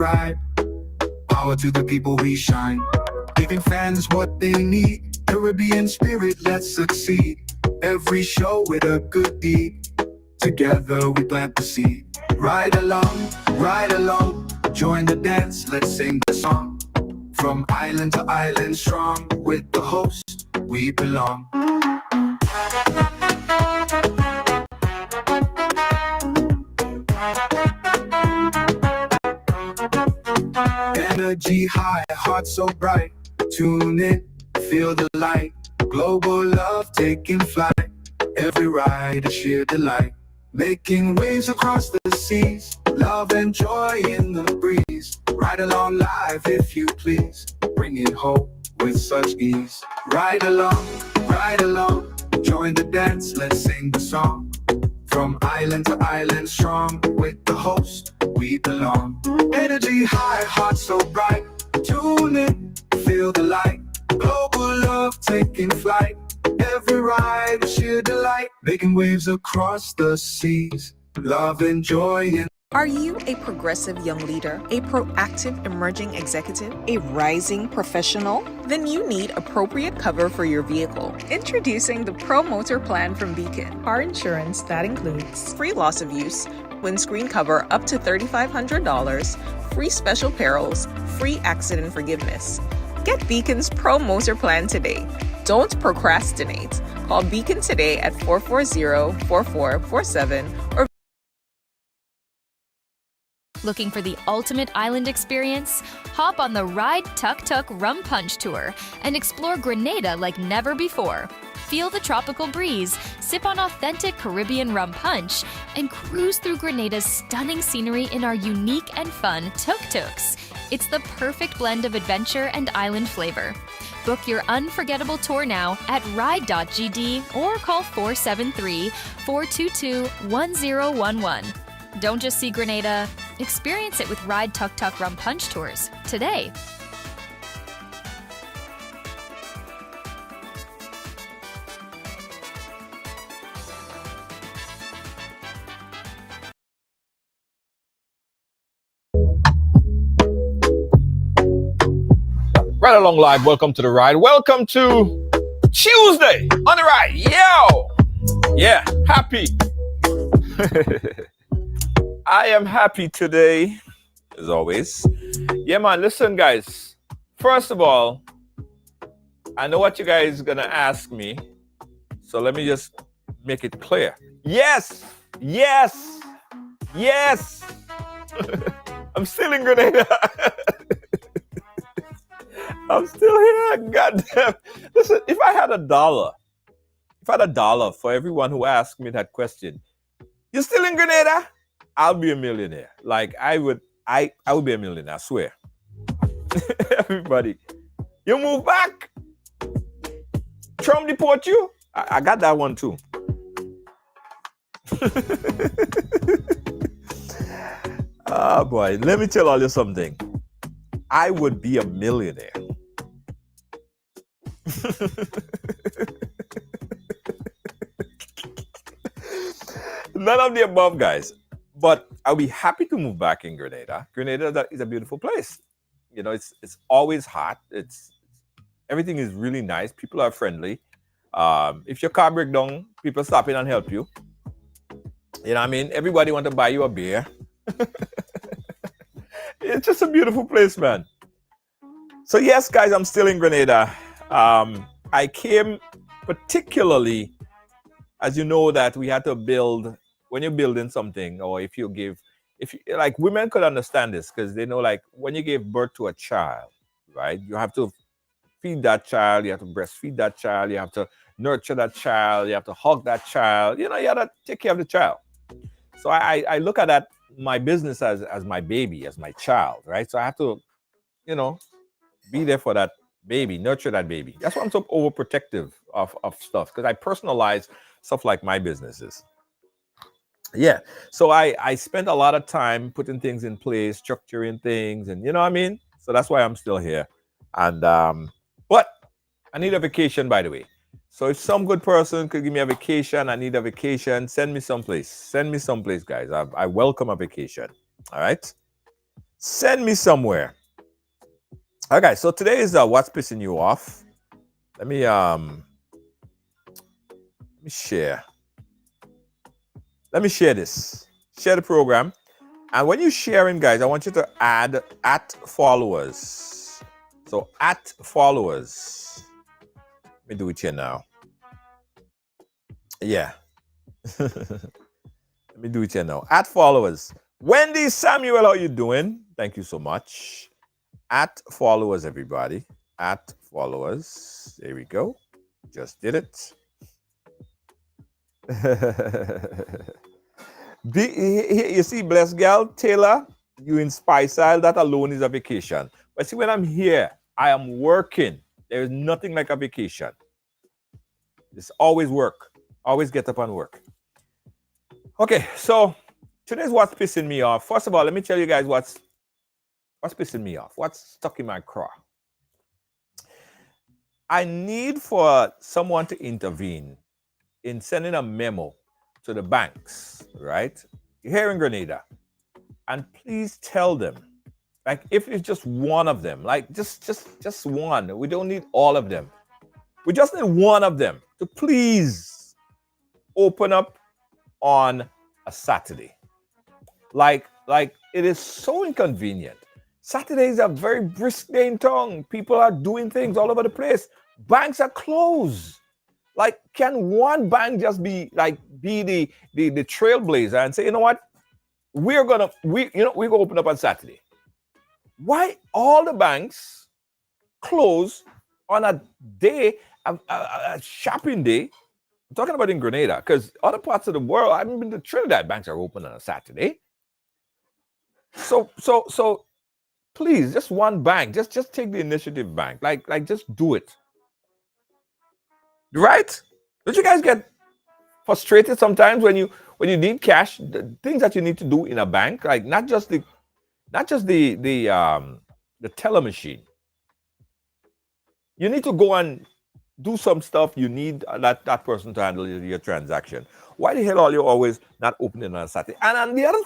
ride. Power to the people, we shine. Giving fans what they need. Caribbean spirit, let's succeed. Every show with a good deed. Together we plant the seed. Ride along, join the dance, let's sing the song. From island to island strong, with the host, we belong. Energy high, heart so bright. Tune in, feel the light. Global love taking flight. Every ride a sheer delight. Making waves across the seas. Love and joy in the breeze. Ride along live if you please. Bringing hope with such ease. Ride along, join the dance, let's sing the song. From island to island strong, with the host, we belong. Energy high, heart so bright. Tune in, feel the light. Global love taking flight. Every ride is sheer delight. Making waves across the seas. Love and joy in. Are you a progressive young leader, a proactive emerging executive, a rising professional? Then you need appropriate cover for your vehicle. Introducing the Pro Motor Plan from Beacon. Car insurance that includes free loss of use, windscreen cover up to $3,500, free special perils, free accident forgiveness. Get Beacon's Pro Motor Plan today. Don't procrastinate. Call Beacon today at 440-4447 or Looking for the ultimate island experience? Hop on the Ride Tuk Tuk Rum Punch Tour and explore Grenada like never before. Feel the tropical breeze, sip on authentic Caribbean rum punch, and cruise through Grenada's stunning scenery in our unique and fun tuk-tuks. It's the perfect blend of adventure and island flavor. Book your unforgettable tour now at ride.gd or call 473-422-1011. Don't just see Grenada, experience it with Ride Tuk Tuk Rum Punch Tours today. Right along live, welcome to the ride. Welcome to Tuesday on the ride. Yo! Yeah, happy. I am happy today, as always. Yeah, man, listen, guys. First of all, I know what you guys are going to ask me, so let me just make it clear. Yes! I'm still in Grenada. I'm still here. Goddamn. Listen, if I had a dollar for everyone who asked me that question, you still in Grenada? I'll be a millionaire. Like I would be a millionaire, I swear. Everybody. You move back? Trump deport you? I got that one too. Oh boy, let me tell all you something. I would be a millionaire. None of the above, guys. But I'll be happy to move back in Grenada. Grenada is a beautiful place. You know, it's always hot. Everything is really nice. People are friendly. If your car breaks down, people stop in and help you. You know what I mean? Everybody want to buy you a beer. It's just a beautiful place, man. So yes, guys, I'm still in Grenada. I came particularly, as you know, that we had to build, when you're building something, or if you like, women could understand this because they know, like, when you give birth to a child, right, you have to feed that child, you have to breastfeed that child, you have to nurture that child, you have to hug that child, you know, you have to take care of the child. So I look at that, my business as my baby, as my child, right? So I have to, you know, be there for that baby, nurture that baby. That's why I'm so overprotective of stuff, because I personalize stuff like my businesses. Yeah, so I spent a lot of time putting things in place, structuring things, and you know what I mean? So that's why I'm still here. And but I need a vacation, by the way. So if some good person could give me a vacation, I need a vacation, send me someplace. Send me someplace, guys. I welcome a vacation. All right? Send me somewhere. Okay, so today is what's pissing you off. Let me share. Let me share this. Share the program. And when you're sharing, guys, I want you to add @followers. So @followers. Let me do it here now. Yeah. Let me do it here now. @followers. Wendy Samuel, how you doing? Thank you so much. @followers, everybody. @followers. There we go. Just did it. You see, blessed girl, Taylor, you in Fireside, that alone is a vacation. But see, when I'm here, I am working. There is nothing like a vacation. It's always work. Always get up and work. Okay, so today's what's pissing me off. First of all, let me tell you guys what's pissing me off. What's stuck in my craw. I need for someone to intervene in sending a memo to the banks, right? Here in Grenada. And please tell them, like, if it's just one of them, like just one. We don't need all of them. We just need one of them to please open up on a Saturday. Like it is so inconvenient. Saturdays are very brisk day in town. People are doing things all over the place. Banks are closed. Like, can one bank just be the trailblazer and say, you know what? We're gonna open up on Saturday. Why all the banks close on a day, a shopping day? I'm talking about in Grenada, because other parts of the world, I haven't been to Trinidad, banks are open on a Saturday. So please, just one bank, just take the initiative, bank. Like just do it. Right? Don't you guys get frustrated sometimes when you need cash? The things that you need to do in a bank, like not just the teller machine. You need to go and do some stuff. You need that person to handle your transaction. Why the hell are you always not opening on a Saturday? And the other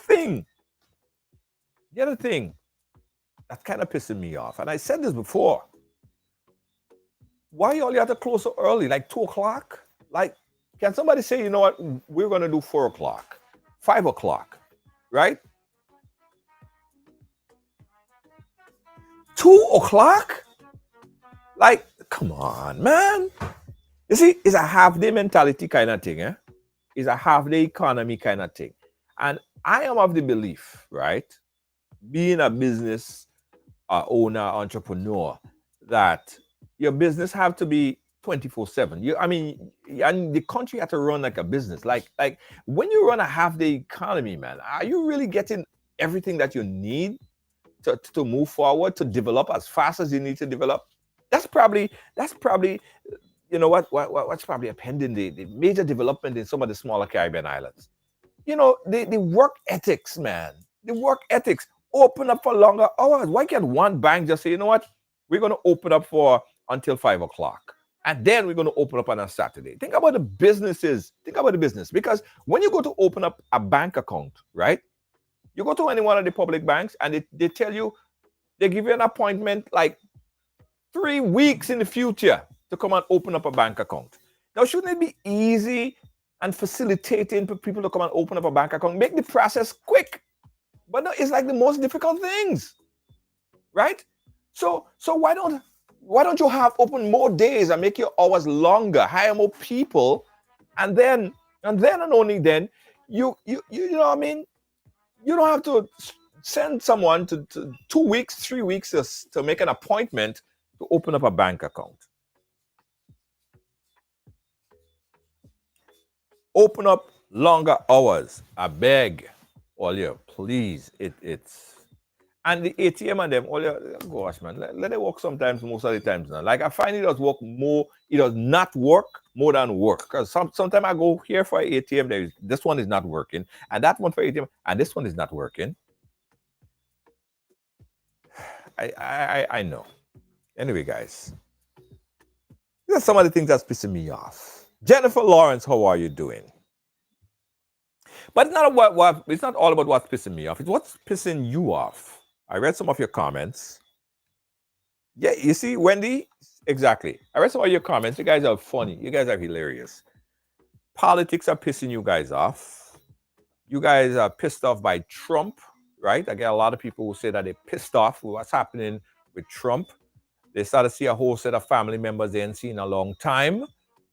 thing that's kind of pissing me off, and I said this before, why you all have to close so early, like 2 o'clock? Like, can somebody say, you know what, we're going to do 4 o'clock, 5 o'clock, right? 2 o'clock? Like, come on, man. You see, it's a half-day mentality kind of thing, eh? It's a half-day economy kind of thing. And I am of the belief, right, being a business owner, entrepreneur, that your business have to be 24/7. And the country had to run like a business. Like when you run a half-day economy, man, are you really getting everything that you need to move forward, to develop as fast as you need to develop? That's probably you know what's probably appending the major development in some of the smaller Caribbean islands. You know, the work ethics, man. The work ethics. Open up for longer hours. Why can't one bank just say, you know what, we're going to open up until 5 o'clock, and then we're going to open up on a Saturday? Think about the businesses. Think about the business. Because when you go to open up a bank account, right, you go to any one of the public banks, and they tell you, they give you an appointment like 3 weeks in the future to come and open up a bank account. Now, shouldn't it be easy and facilitating for people to come and open up a bank account? Make the process quick. But no, it's like the most difficult things, right? So why don't you have open more days and make your hours longer, hire more people, and only then you know what I mean? You don't have to send someone to 2 weeks, 3 weeks to make an appointment to open up a bank account. Open up longer hours. I beg all you, please. It's and the ATM and them, all you, gosh, man, let it work sometimes, most of the times now. Like, I find it does work more, it does not work more than work. Because sometimes I go here for ATM, this one is not working, and that one for ATM, and this one is not working. I know. Anyway, guys, these are some of the things that's pissing me off. Jennifer Lawrence, how are you doing? But it's not all about what's pissing me off. It's what's pissing you off. I read some of your comments. Yeah, you see, Wendy, exactly. I read some of your comments. You guys are funny. You guys are hilarious. Politics are pissing you guys off. You guys are pissed off by Trump, right? I get a lot of people who say that they're pissed off with what's happening with Trump. They start to see a whole set of family members they ain't seen in a long time.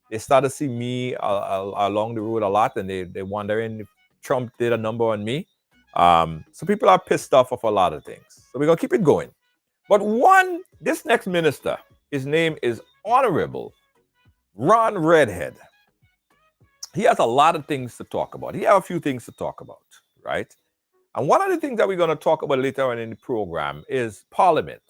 They start to see me along the road a lot, and they're wondering if Trump did a number on me. So people are pissed off of a lot of things. So we're going to keep it going. But this next minister, his name is Honorable Ron Redhead. He has a lot of things to talk about. He has a few things to talk about, right? And one of the things that we're going to talk about later on in the program is Parliament.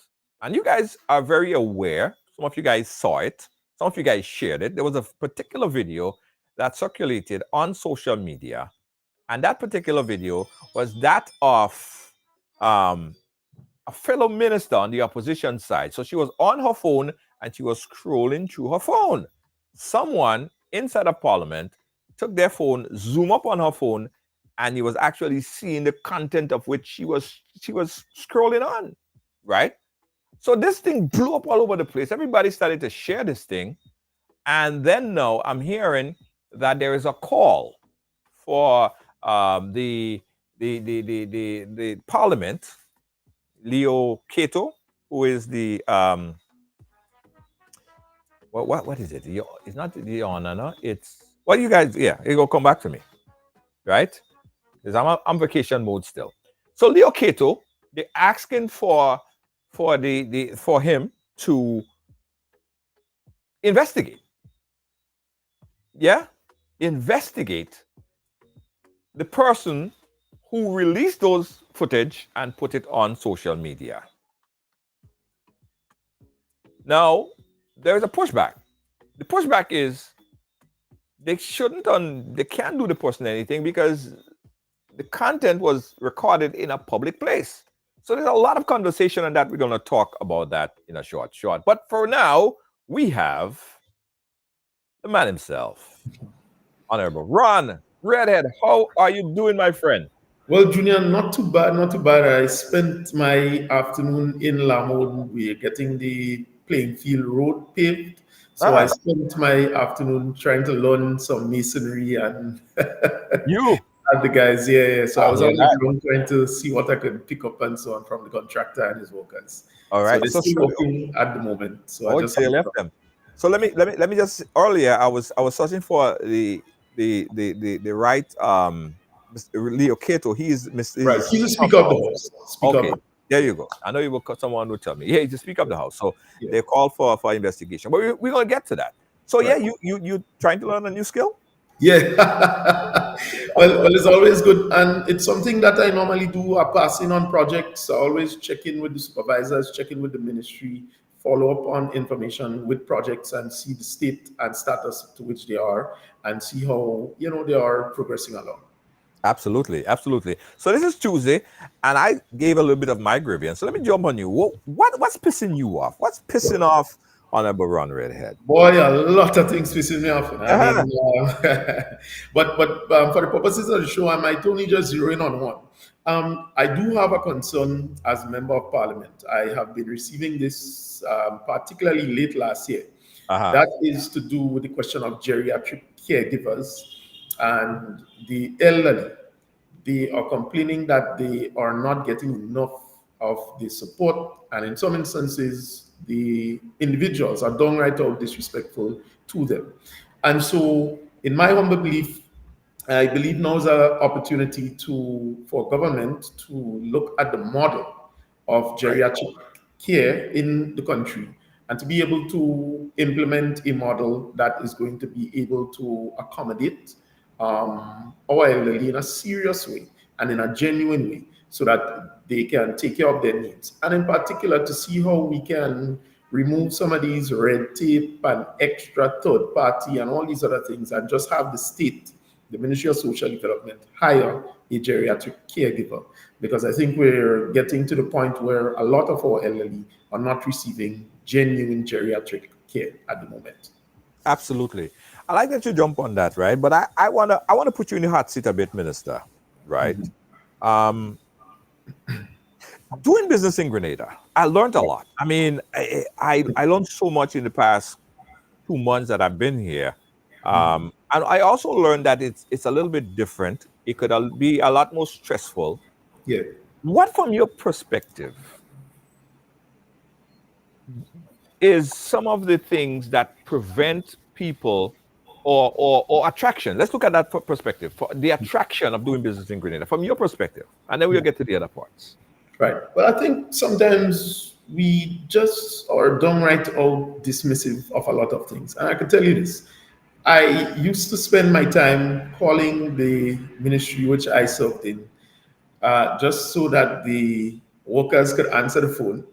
And you guys are very aware. Some of you guys saw it. Some of you guys shared it. There was a particular video that circulated on social media. And that particular video was that of a fellow minister on the opposition side. So she was on her phone and she was scrolling through her phone. Someone inside of Parliament took their phone, zoom up on her phone, and he was actually seeing the content of which she was scrolling on, right? So this thing blew up all over the place. Everybody started to share this thing. And then now I'm hearing that there is a call for the Parliament. Leo Cato, who is the what is it? It's not the honor, no? It's what you guys, yeah, it will come back to me, right? Because I'm vacation mode still. So Leo Cato, they're asking for him to investigate. Yeah? Investigate the person who released those footage and put it on social media. Now, there's a pushback. The pushback is they can't do the person anything because the content was recorded in a public place. So there's a lot of conversation on that. We're going to talk about that in a short. But for now, we have the man himself, Honorable Ron Redhead. How are you doing, my friend? Well, Junior, not too bad, not too bad. I spent my afternoon in Lamode. We're getting the playing field road paved. So I spent my afternoon trying to learn some masonry and you and the guys, yeah. So I was on the ground trying to see what I could pick up and so on from the contractor and his workers. All right. So they're still working at the moment. So I just left them. So let me just earlier I was searching for the right Mr. Leo Cato. He's Mr. Right. He's the Speaker of the House. Okay. There you go. I know you will. Someone will tell me. Yeah, he's the Speaker of the House. So they called for investigation. But we're gonna get to that. So yeah, you trying to learn a new skill? Yeah. well, it's always good, and it's something that I normally do. I pass in on projects. I always check in with the supervisors, check in with the ministry, follow up on information with projects, and see the state and status to which they are, and see how they are progressing along. Absolutely. So this is Tuesday, and I gave a little bit of my grievance. So let me jump on you. What's pissing you off? What's pissing off Honorable Ron Redhead? Boy, a lot of things pissing me off. I mean, but for the purposes of the show, I might only just zero in on one. I do have a concern as a member of Parliament. I have been receiving this particularly late last year. That is to do with the question of geriatric caregivers and the elderly. They are complaining that they are not getting enough of the support, and in some instances, the individuals are downright out disrespectful to them. And so, in my humble belief, I believe now is an opportunity for government to look at the model of geriatric care in the country and to be able to implement a model that is going to be able to accommodate our elderly in a serious way and in a genuine way so that they can take care of their needs. And in particular, to see how we can remove some of these red tape and extra third party and all these other things and just have the state, the Ministry of Social Development, hire a geriatric caregiver. Because I think we're getting to the point where a lot of our elderly are not receiving genuine geriatric care at the moment. Absolutely. I like that you jump on that, right? But I wanna put you in the hot seat a bit, Minister, right? Doing business in Grenada, I learned a lot. I mean, I learned so much in the past 2 months that I've been here. And I also learned that it's a little bit different. It could be a lot more stressful. Yeah. What, from your perspective, is some of the things that prevent people or attraction? Let's look at that perspective, for the attraction of doing business in Grenada, from your perspective, and then we'll get to the other parts. Right. Well, I think sometimes we just are downright out dismissive of a lot of things. And I can tell you this. I used to spend my time calling the ministry which I served in, just so that the workers could answer the phone.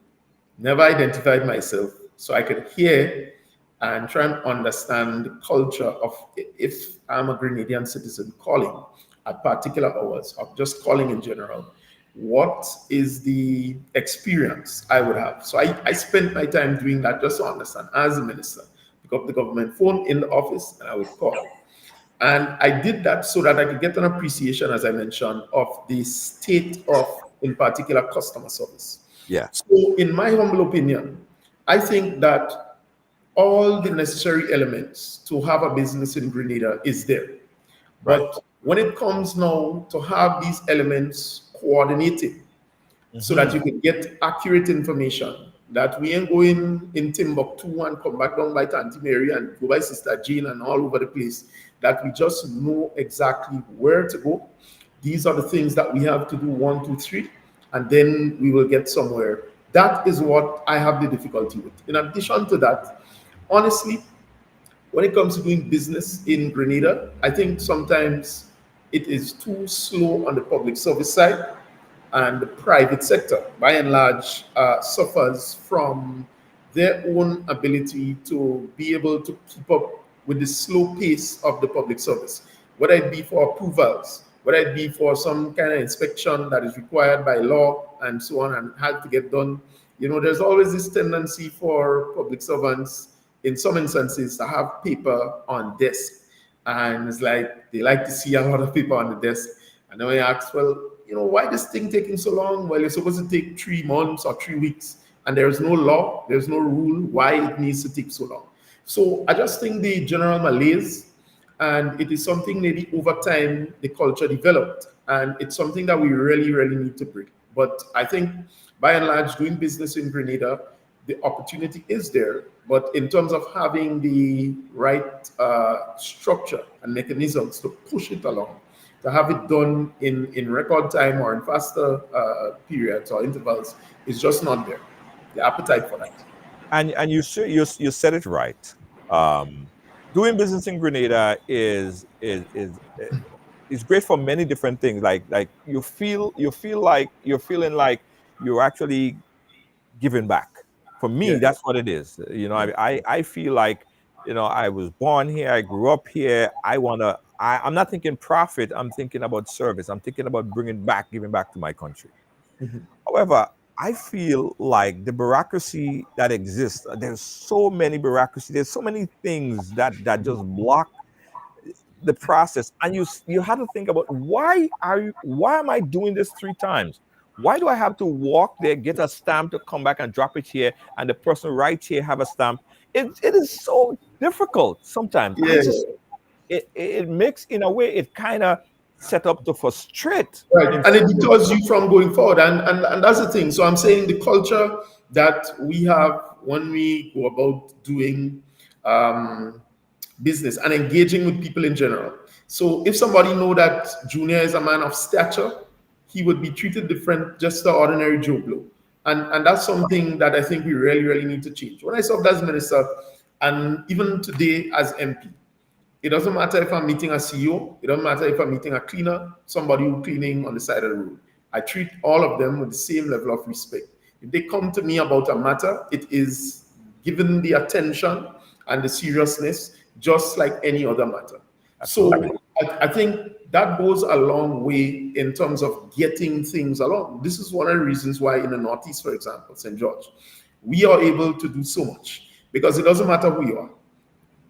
Never identified myself, so I could hear and try and understand the culture of, if I'm a Grenadian citizen calling at particular hours, or just calling in general, what is the experience I would have. So I spent my time doing that just to understand. As a minister, pick up the government phone in the office and I would call. And I did that so that I could get an appreciation, as I mentioned, of the state of, in particular, customer service. Yeah. So, in my humble opinion, I think that all the necessary elements to have a business in Grenada is there. Right. But when it comes now to have these elements coordinated so that you can get accurate information, that we ain't going in Timbuktu and come back down by Auntie Mary and go by Sister Jean and all over the place, that we just know exactly where to go. These are the things that we have to do, 1, 2, 3, and then we will get somewhere. That is what I have the difficulty with. In addition to that, honestly, when it comes to doing business in Grenada, I think sometimes it is too slow on the public service side, and the private sector, by and large, suffers from their own ability to be able to keep up with the slow pace of the public service, whether it be for approvals, whether it be for some kind of inspection that is required by law and so on and had to get done. You know, there's always this tendency for public servants, in some instances, to have paper on desk. And it's like they like to see a lot of paper on the desk. And then we ask, well, you know, why this thing taking so long? Well, it's supposed to take 3 months or 3 weeks, and there's no law, there's no rule why it needs to take so long. So I just think the general malaise, and it is something maybe over time the culture developed, and it's something that we really, really need to break. But I think by and large, doing business in Grenada, the opportunity is there, but in terms of having the right structure and mechanisms to push it along, to have it done in record time or in faster periods or intervals, is just not there. The appetite for that. And you said it right. Doing business in Grenada is great for many different things. Like you feel like you're feeling like you're actually giving back. For me, Yeah. that's what it is. You know, I feel like, you know, I was born here, I grew up here. I'm not thinking profit. I'm thinking about service. I'm thinking about giving back to my country. However, I feel like the bureaucracy that exists, there's so many bureaucracy, there's so many things that just block the process. And you have to think about, why am I doing this 3 times? Why do I have to walk there, get a stamp to come back and drop it here, and the person right here have a stamp? It is so difficult sometimes. Yeah. It makes, in a way, it kind of set up to frustrate. Right, and it deters you from going forward, and that's the thing. So I'm saying the culture that we have when we go about doing business and engaging with people in general. So if somebody know that Junior is a man of stature, he would be treated different, just the ordinary Joe Blow. And that's something that I think we really, really need to change. When I served as minister, and even today as MP, it doesn't matter if I'm meeting a CEO, it doesn't matter if I'm meeting a cleaner, somebody who's cleaning on the side of the road. I treat all of them with the same level of respect. If they come to me about a matter, it is given the attention and the seriousness, just like any other matter. So I think that goes a long way in terms of getting things along. This is one of the reasons why in the Northeast, for example, St. George, we are able to do so much, because it doesn't matter who you are.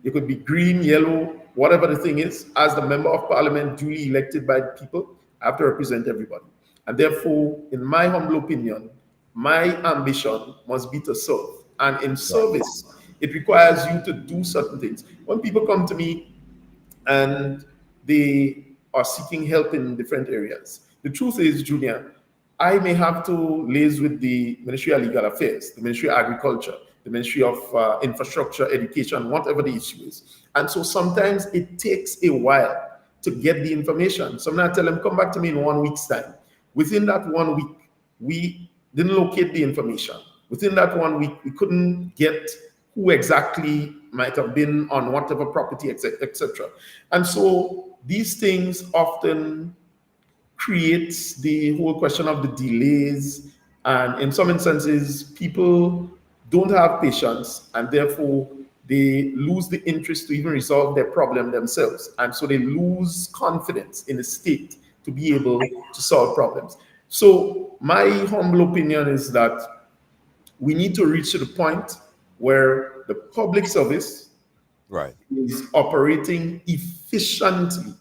You could be green, yellow, whatever the thing is. As the member of parliament duly elected by the people, I have to represent everybody. And therefore, in my humble opinion, my ambition must be to serve. And in service, it requires you to do certain things. When people come to me and they are seeking help in different areas, the truth is, Junior, I may have to liaise with the Ministry of Legal Affairs, the Ministry of Agriculture, the Ministry of Infrastructure, Education, whatever the issue is. And so sometimes it takes a while to get the information. Sometimes I tell them, come back to me in 1 week's time. Within that 1 week, we didn't locate the information. Within that 1 week, we couldn't get who exactly might have been on whatever property, etc. And so these things often creates the whole question of the delays, and in some instances people don't have patience, and therefore they lose the interest to even resolve their problem themselves, and so they lose confidence in the state to be able to solve problems. So my humble opinion is that we need to reach to the point where the public service is operating efficiently.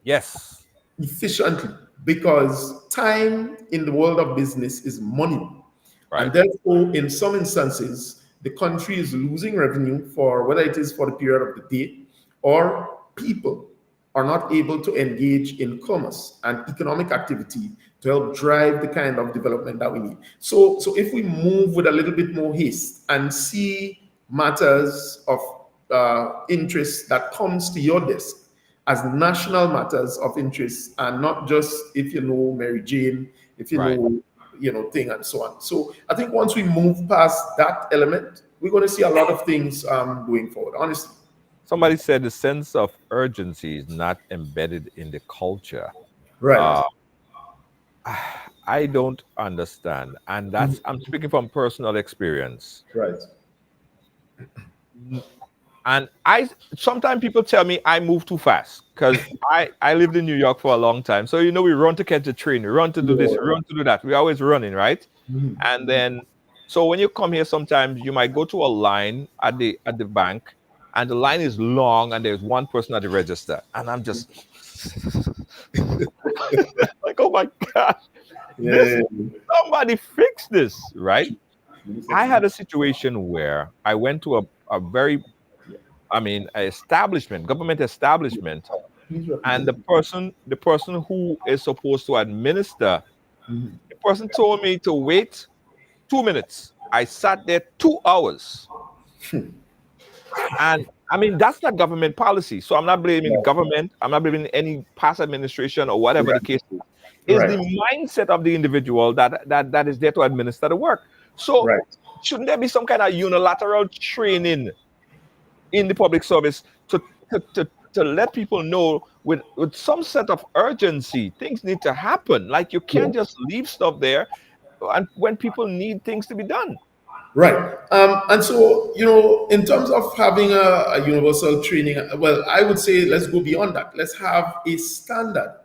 Yes. Efficiently, because time in the world of business is money. And therefore, in some instances, the country is losing revenue for whether it is for the period of the day, or people are not able to engage in commerce and economic activity to help drive the kind of development that we need. So if we move with a little bit more haste and see matters of interest that comes to your desk as national matters of interest, and not just if you know Mary Jane, if you know, thing and so on. So I think once we move past that element, we're going to see a lot of things going forward, honestly. Somebody said the sense of urgency is not embedded in the culture. Right. I don't understand. And that's, I'm speaking from personal experience. Right. And sometimes people tell me I move too fast, because I lived in New York for a long time. So, we run to catch the train, we run to do this, we run to do that. We're always running, right? And then, so when you come here, sometimes you might go to a line at the bank, and the line is long, and there's one person at the register. And I'm just like, oh my God, somebody fix this, right? I had a situation where I went to a very, government establishment, and the person who is supposed to administer, the person told me to wait 2 minutes. I sat there 2 hours. And that's not government policy. So I'm not blaming the government. I'm not blaming any past administration or whatever the case is. It's the mindset of the individual that is there to administer the work. So shouldn't there be some kind of unilateral training in the public service to let people know with some set of urgency, things need to happen. Like, you can't just leave stuff there and when people need things to be done. Right. And so, in terms of having a universal training, well, I would say let's go beyond that. Let's have a standard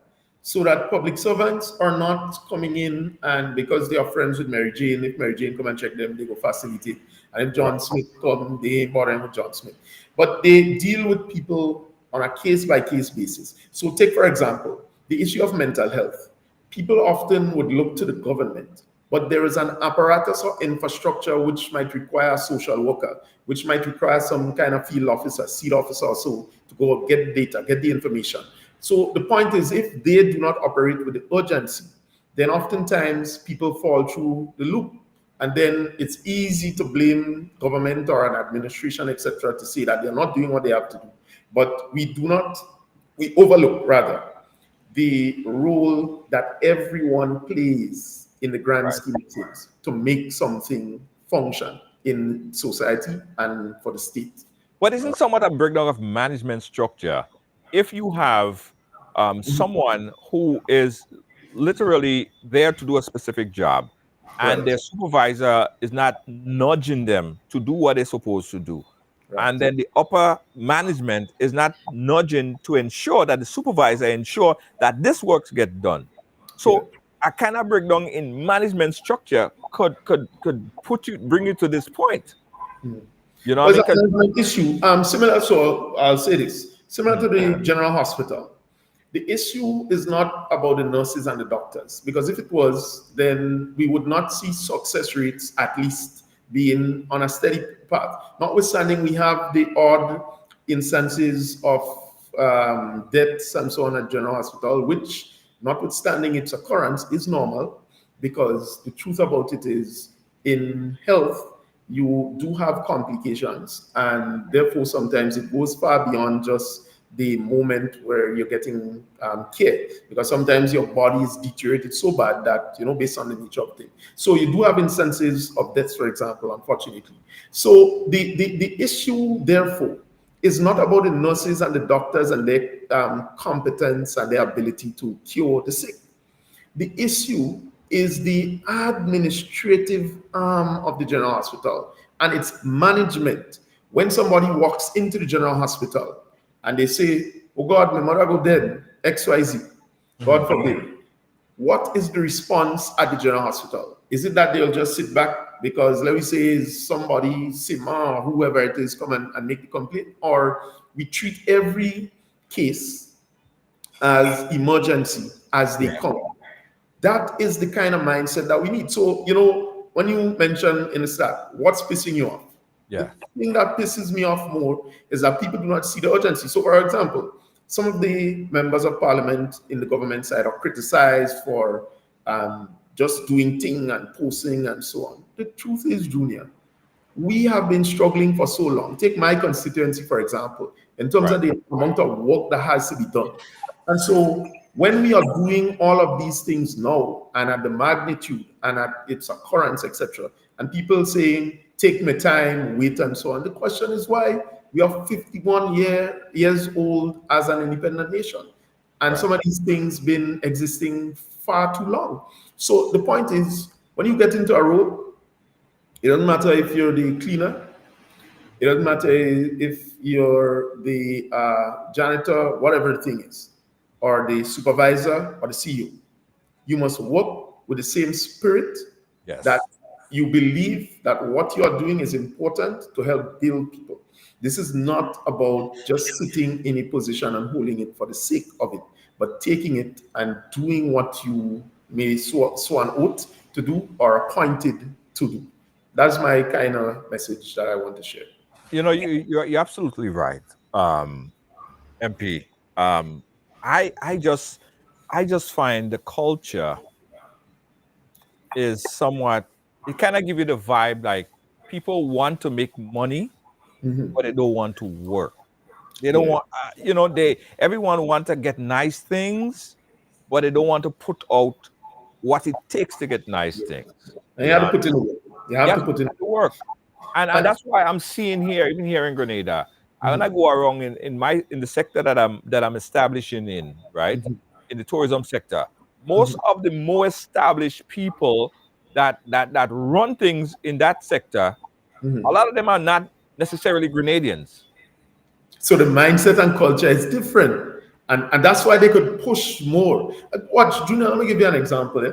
so that public servants are not coming in, and because they are friends with Mary Jane, if Mary Jane come and check them, they go facilitate. And if John Smith come, they ain't bothering with John Smith. But they deal with people on a case-by-case basis. So take, for example, the issue of mental health. People often would look to the government, but there is an apparatus or infrastructure which might require a social worker, which might require some kind of field officer, seat officer or so, to go get data, get the information. So the point is, if they do not operate with the urgency, then oftentimes people fall through the loop. And then it's easy to blame government or an administration, etc., to say that they're not doing what they have to do. But we overlook rather the role that everyone plays in the grand scheme of things to make something function in society and for the state. But isn't somewhat a breakdown of management structure? If you have someone who is literally there to do a specific job, and their supervisor is not nudging them to do what they're supposed to do, and then the upper management is not nudging to ensure that the supervisor ensure that this work gets done. So a kind of breakdown in management structure could bring you to this point. There's an issue similar. So I'll say this: similar to the general hospital, The issue is not about the nurses and the doctors, because if it was, then we would not see success rates at least being on a steady path. Notwithstanding, we have the odd instances of deaths and so on at General Hospital, which, notwithstanding its occurrence, is normal, because the truth about it is, in health, you do have complications, and therefore sometimes it goes far beyond just the moment where you're getting care, because sometimes your body is deteriorated so bad that, based on the nature of things. So you do have instances of deaths, for example, unfortunately. So the issue, therefore, is not about the nurses and the doctors and their competence and their ability to cure the sick. The issue is the administrative arm of the General Hospital and its management. When somebody walks into the General Hospital and they say, "Oh God, my mother go dead, XYZ, God forbid," what is the response at the General Hospital? Is it that they'll just sit back because, let me say, somebody, Sima or whoever it is, come and make the complaint? Or we treat every case as emergency as they come? That is the kind of mindset that we need. So, when you mention in the start, what's pissing you off? Yeah. The thing that pisses me off more is that people do not see the urgency. So, for example, some of the members of parliament in the government side are criticized for just doing thing and posting and so on. The truth is, Junior, we have been struggling for so long. Take my constituency, for example, in terms of the amount of work that has to be done. And so when we are doing all of these things now, and at the magnitude and at its occurrence, etc., and people saying, take my time, wait, and so on, the question is why we are 51 years old as an independent nation. And some of these things been existing far too long. So the point is, when you get into a road, it doesn't matter if you're the cleaner, it doesn't matter if you're the janitor, whatever the thing is, or the supervisor or the CEO. You must work with the same spirit, that you believe that what you are doing is important to help build people. This is not about just sitting in a position and holding it for the sake of it, but taking it and doing what you may swear an oath to do or appointed to do. That's my kind of message that I want to share. You're absolutely right, MP. I just find the culture is somewhat. It kind of give you the vibe like people want to make money, but they don't want to work. They don't want, everyone want to get nice things, but they don't want to put out what it takes to get nice things. And you have to put in the work. You have to put in the work. And that's why I'm seeing here, even here in Grenada, when I go around in the sector that I'm establishing in, right, in the tourism sector, most of the more established people that run things in that sector, a lot of them are not necessarily Grenadians. So the mindset and culture is different. And that's why they could push more. Watch, Junior, let me give you an example.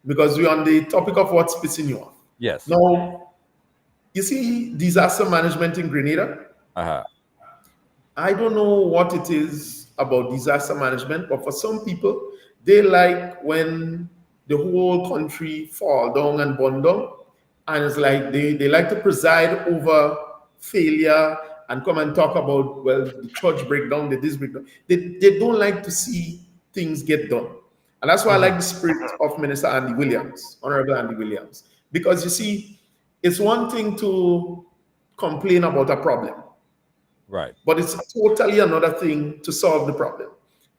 Because we're on the topic of what's pissing you off. Yes. Now, you see disaster management in Grenada? I don't know what it is about disaster management, but for some people, they like when the whole country fall down and burn down. And it's like they like to preside over failure and come and talk about, well, the church breakdown, the this breakdown. They don't like to see things get done. And that's why I like the spirit of Minister Andy Williams, Honorable Andy Williams. Because you see, it's one thing to complain about a problem. Right. But it's totally another thing to solve the problem.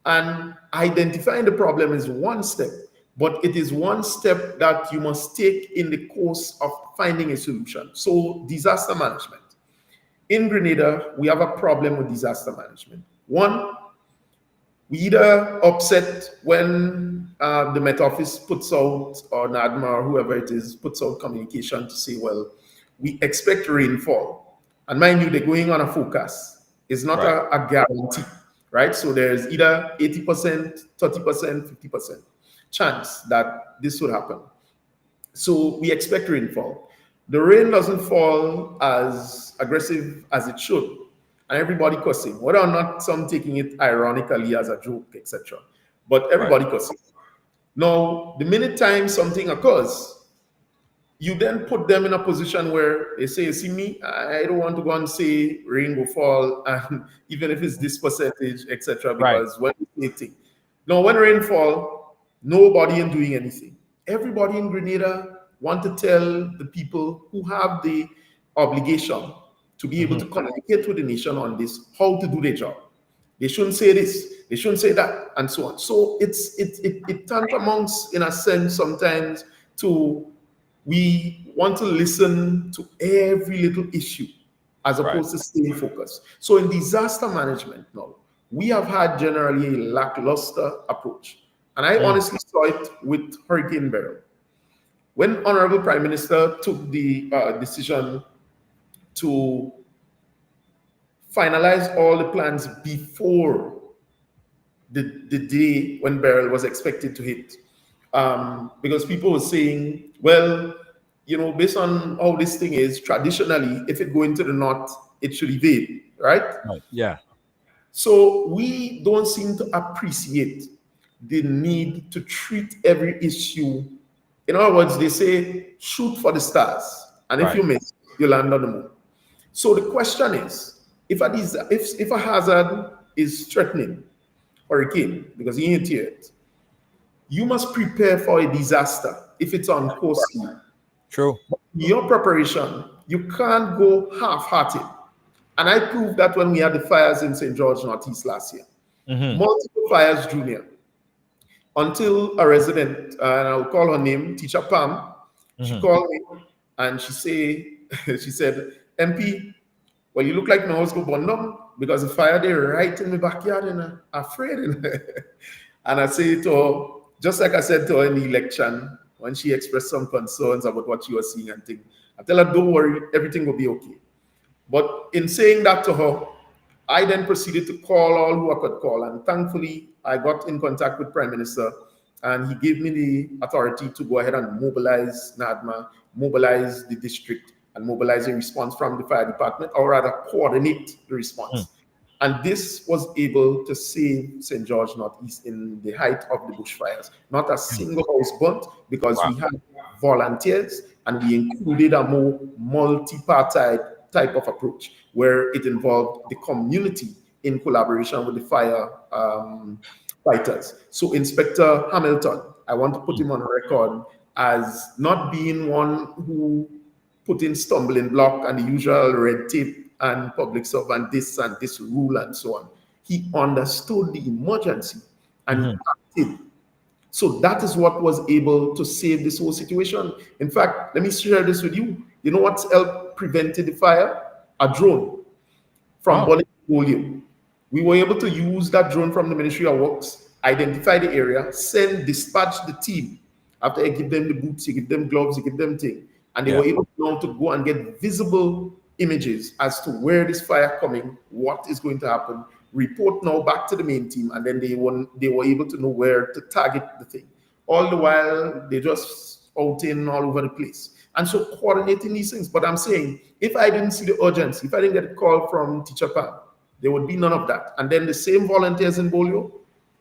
And identifying the problem is one step, but it is one step that you must take in the course of finding a solution. So disaster management. In Grenada, we have a problem with disaster management. One, we either upset when the Met Office puts out, or NADMA, or whoever it is, puts out communication to say, well, we expect rainfall. And mind you, they're going on a forecast. It's not a guarantee, right? So there's either 80%, 30%, 50% chance that this would happen. So we expect rainfall. The rain doesn't fall as aggressive as it should. and everybody cussing, whether or not some taking it ironically as a joke, etc. But everybody cussing. Now, the minute time something occurs, you then put them in a position where they say, see me, I don't want to go and say rain will fall, and even if it's this percentage, etc. Because when it's 80. Now, when rain fall, nobody is doing anything. Everybody in Grenada want to tell the people who have the obligation to be able to communicate with the nation on this, how to do their job. They shouldn't say this, they shouldn't say that, and so on. So it tantamounts, in a sense, sometimes to we want to listen to every little issue as opposed to staying focused. So in disaster management now, we have had generally a lackluster approach. And I honestly saw it with Hurricane Beryl. When Honorable Prime Minister took the decision to finalize all the plans before the day when Beryl was expected to hit, because people were saying, well, you know, based on how this thing is, traditionally, if it go into the north, it should evade, right? Yeah. So we don't seem to appreciate the need to treat every issue. In other words, they say, shoot for the stars. And if you miss, you land on the moon. So the question is, if a hazard is threatening, hurricane, because you ain't hear it, you must prepare for a disaster if it's on course. True. Your preparation, you can't go half-hearted. And I proved that when we had the fires in St. George Northeast last year. Multiple fires, Junior. Until a resident, and I'll call her name, Teacher Pam, she called me and she said, MP, well, you look like my house go burn down because the fire there right in the backyard and I'm afraid. And I say to her, just like I said to her in the election, when she expressed some concerns about what she was seeing and things, I tell her, don't worry, everything will be okay. But in saying that to her, I then proceeded to call all who I could call. And thankfully, I got in contact with Prime Minister, and he gave me the authority to go ahead and mobilize NADMA, mobilize the district, and mobilize a response from the fire department, or rather coordinate the response. And this was able to save St. George Northeast in the height of the bushfires. Not a single house burnt, because we had volunteers and we included a more multi-partite type of approach where it involved the community in collaboration with the fire fighters. So Inspector Hamilton, I want to put him on record as not being one who put in stumbling block and the usual red tape and public servant this and this rule and so on. He understood the emergency and he acted. So that is what was able to save this whole situation. In fact, let me share this with you. You know what's helped prevented the fire? A drone from burning polio. We were able to use that drone from the Ministry of Works, identify the area, dispatch the team. After I give them the boots, you give them gloves, you give them things. And they were able to go and get visible images as to where this fire coming, what is going to happen, report now back to the main team, and then they were able to know where to target the thing. All the while, they just out in all over the place. And so coordinating these things. But I'm saying, if I didn't see the urgency, if I didn't get a call from Teacher Pam, there would be none of that. And then the same volunteers in Bolio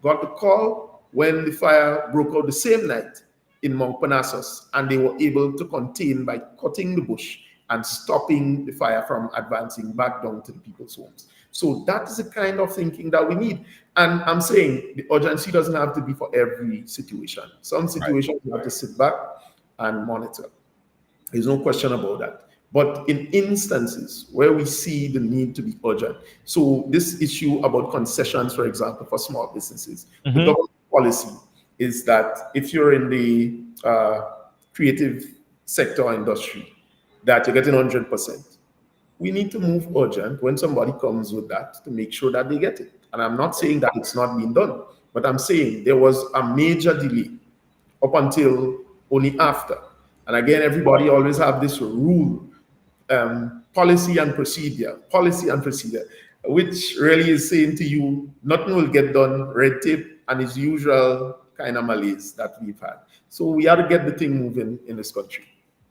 got the call when the fire broke out the same night in Mount Parnassus, and they were able to contain by cutting the bush and stopping the fire from advancing back down to the people's homes. So that is the kind of thinking that we need. And I'm saying the urgency doesn't have to be for every situation. Some situations you have to sit back and monitor. There's no question about that. But in instances where we see the need to be urgent, so this issue about concessions, for example, for small businesses, the government policy is that if you're in the creative sector or industry, that you're getting 100%. We need to move urgent when somebody comes with that to make sure that they get it. And I'm not saying that it's not being done, but I'm saying there was a major delay up until only after. And again, everybody always have this rule, policy and procedure, which really is saying to you, nothing will get done, red tape, and its usual kind of malaise that we've had. So we have to get the thing moving in this country.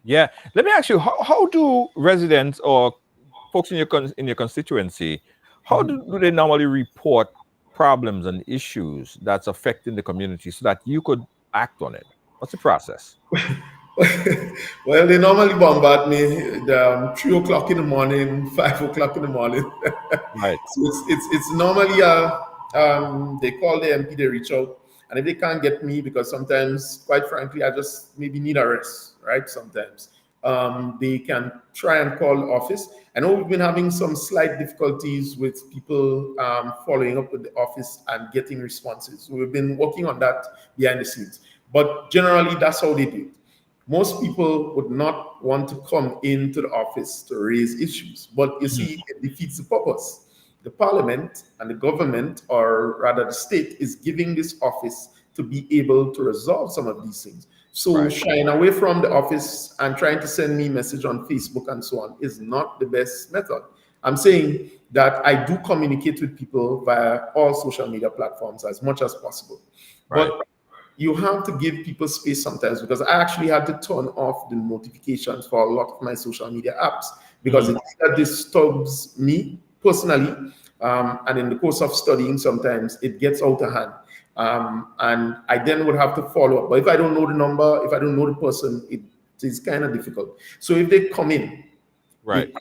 Yeah. Let me ask you, how do residents or folks in your constituency How do they normally report problems and issues that's affecting the community so that you could act on it? What's the process? Well, they normally bombard me 3 o'clock in the morning, 5 o'clock in the morning. Right. So it's normally they call the MP, they reach out, and if they can't get me, because sometimes, quite frankly, I just maybe need a rest, right? Sometimes they can try and call the office. I know we've been having some slight difficulties with people following up with the office and getting responses. So we've been working on that behind the scenes, but generally that's how they do it. Most people would not want to come into the office to raise issues, but you see, it defeats the purpose. The parliament and the government, or rather the state, is giving this office to be able to resolve some of these things. So Right. shying away from the office and trying to send me message on Facebook and so on is not the best method. I'm saying that I do communicate with people via all social media platforms as much as possible. Right. But you have to give people space sometimes, because I actually had to turn off the notifications for a lot of my social media apps because it disturbs me personally. And in the course of studying, sometimes it gets out of hand. And I then would have to follow up. But if I don't know the number, if I don't know the person, it is kind of difficult. So if they come in, Right.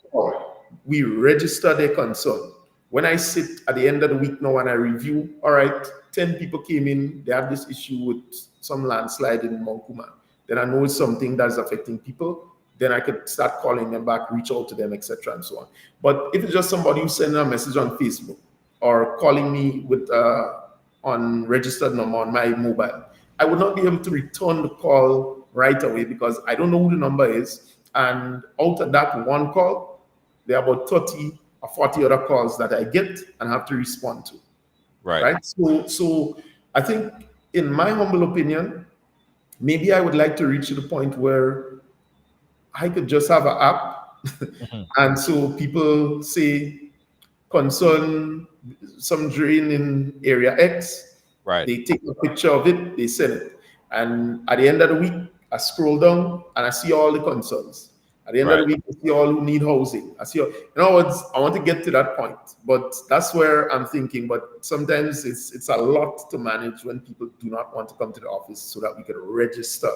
we register their concern. When I sit at the end of the week now and I review, all right, 10 people came in, they have this issue with some landslide in Monkuma. Then I know it's something that's affecting people. Then I could start calling them back, reach out to them, etc., and so on. But if it's just somebody who's sending a message on Facebook or calling me with on registered number on my mobile, I would not be able to return the call right away because I don't know who the number is. And out of that one call, there are about 30 or 40 other calls that I get and have to respond to. Right. So I think, in my humble opinion, maybe I would like to reach to the point where I could just have an app, and so people say concern some drain in area X. Right. They take a picture of it, they send it, and at the end of the week, I scroll down and I see all the concerns. At the end of the week, I see all who need housing. I see, in other words, I want to get to that point, but that's where I'm thinking. But sometimes it's a lot to manage when people do not want to come to the office so that we can register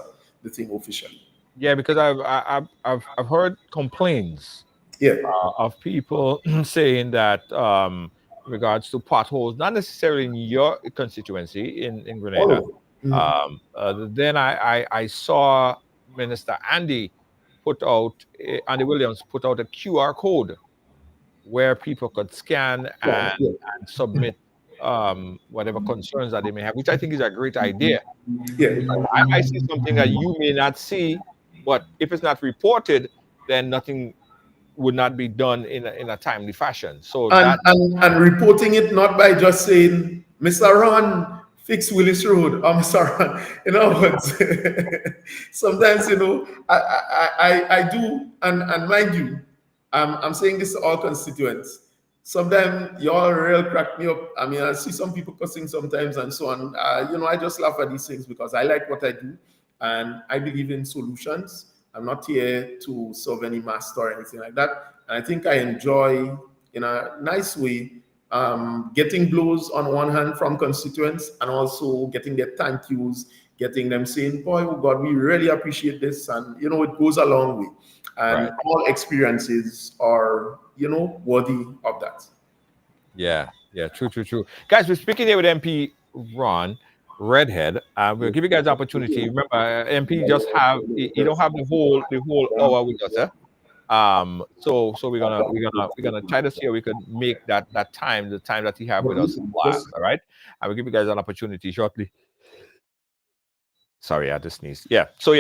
the thing officially. Yeah, because I've heard complaints of people saying that in regards to potholes, not necessarily in your constituency in Grenada. Then I saw Minister Andy Andy Williams put out a QR code where people could scan and submit whatever concerns that they may have, which I think is a great idea. I see something that you may not see, but if it's not reported, then nothing would not be done in a timely fashion. So and reporting it not by just saying, Mr. Ron, fix Willis Road, or Mr. Ron. In other words, sometimes, I do, and mind you, I'm saying this to all constituents. Sometimes y'all real crack me up. I mean, I see some people cussing sometimes and so on. I just laugh at these things because I like what I do and I believe in solutions. I'm not here to serve any master or anything like that. And I think I enjoy, in a nice way, getting blows on one hand from constituents and also getting their thank yous, getting them saying, boy, oh God, we really appreciate this. And, it goes a long way. And all experiences are, worthy of that. Yeah, true. Guys, we're speaking here with MP Ron Redhead. We'll give you guys the opportunity. Remember, MP you don't have the whole hour with us, So we're gonna try to see how we could make that time, the time that he have with us last. All right, I will give you guys an opportunity shortly. Sorry, I just sneezed. So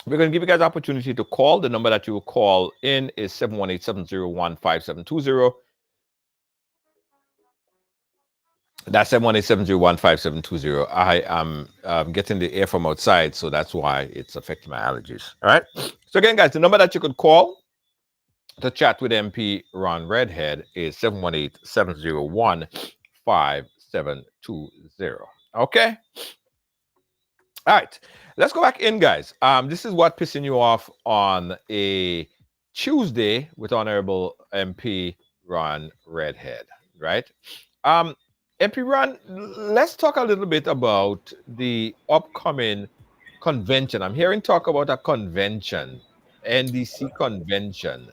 we're going to give you guys the opportunity to call. The number that you will call in is 718-701-5720. That's 718-701-5720. I am getting the air from outside, so that's why it's affecting my allergies. All right. So again, guys, the number that you could call to chat with MP Ron Redhead is 718-701-5720. Okay. All right, let's go back in, guys. This is what pissing you off on a Tuesday with Honorable MP Ron Redhead, right? MP Ron, let's talk a little bit about the upcoming convention. I'm hearing talk about a convention, NDC convention.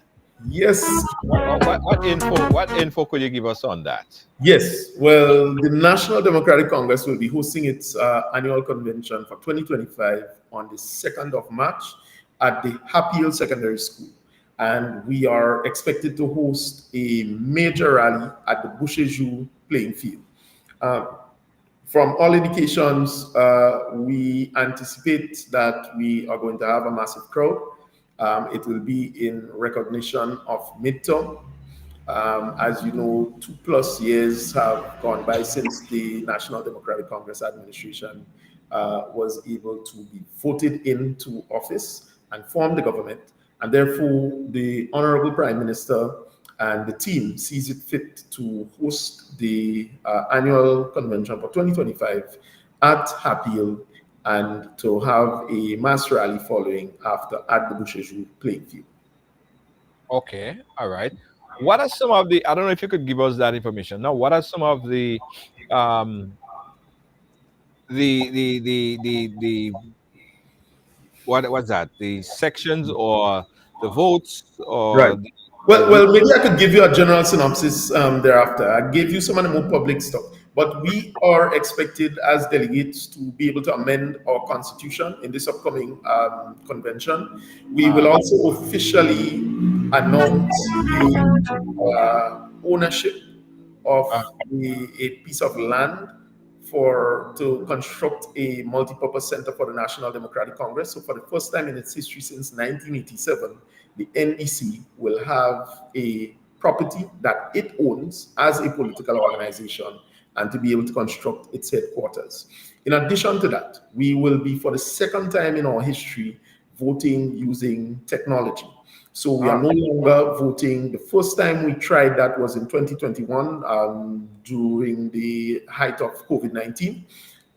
Yes, What info could you give us on that? yes. Well, the National Democratic Congress will be hosting its annual convention for 2025 on the 2nd of March at the Happy Hill Secondary School. And we are expected to host a major rally at the Boucher playing field. Uh, from all indications, we anticipate that we are going to have a massive crowd. It will be in recognition of midterm. As you know, 2+ years have gone by since the National Democratic Congress administration was able to be voted into office and form the government. And therefore, the Honorable Prime Minister and the team sees it fit to host the annual convention for 2025 at Happy Hill and to have a mass rally following after at the Boucher playing field. Okay, all right. What are some of the? I don't know if you could give us that information. Now, what are some of um, the what's that? The sections or the votes or Right. Well, maybe I could give you a general synopsis thereafter. I gave you some of the more public stuff, but we are expected as delegates to be able to amend our constitution in this upcoming convention. We will also officially announce the ownership of a piece of land to construct a multi-purpose center for the National Democratic Congress. So for the first time in its history since 1987, the NDC will have a property that it owns as a political organization and to be able to construct its headquarters. In addition to that, we will be, for the second time in our history, voting using technology. So we are no longer voting. The first time we tried that was in 2021 during the height of COVID-19.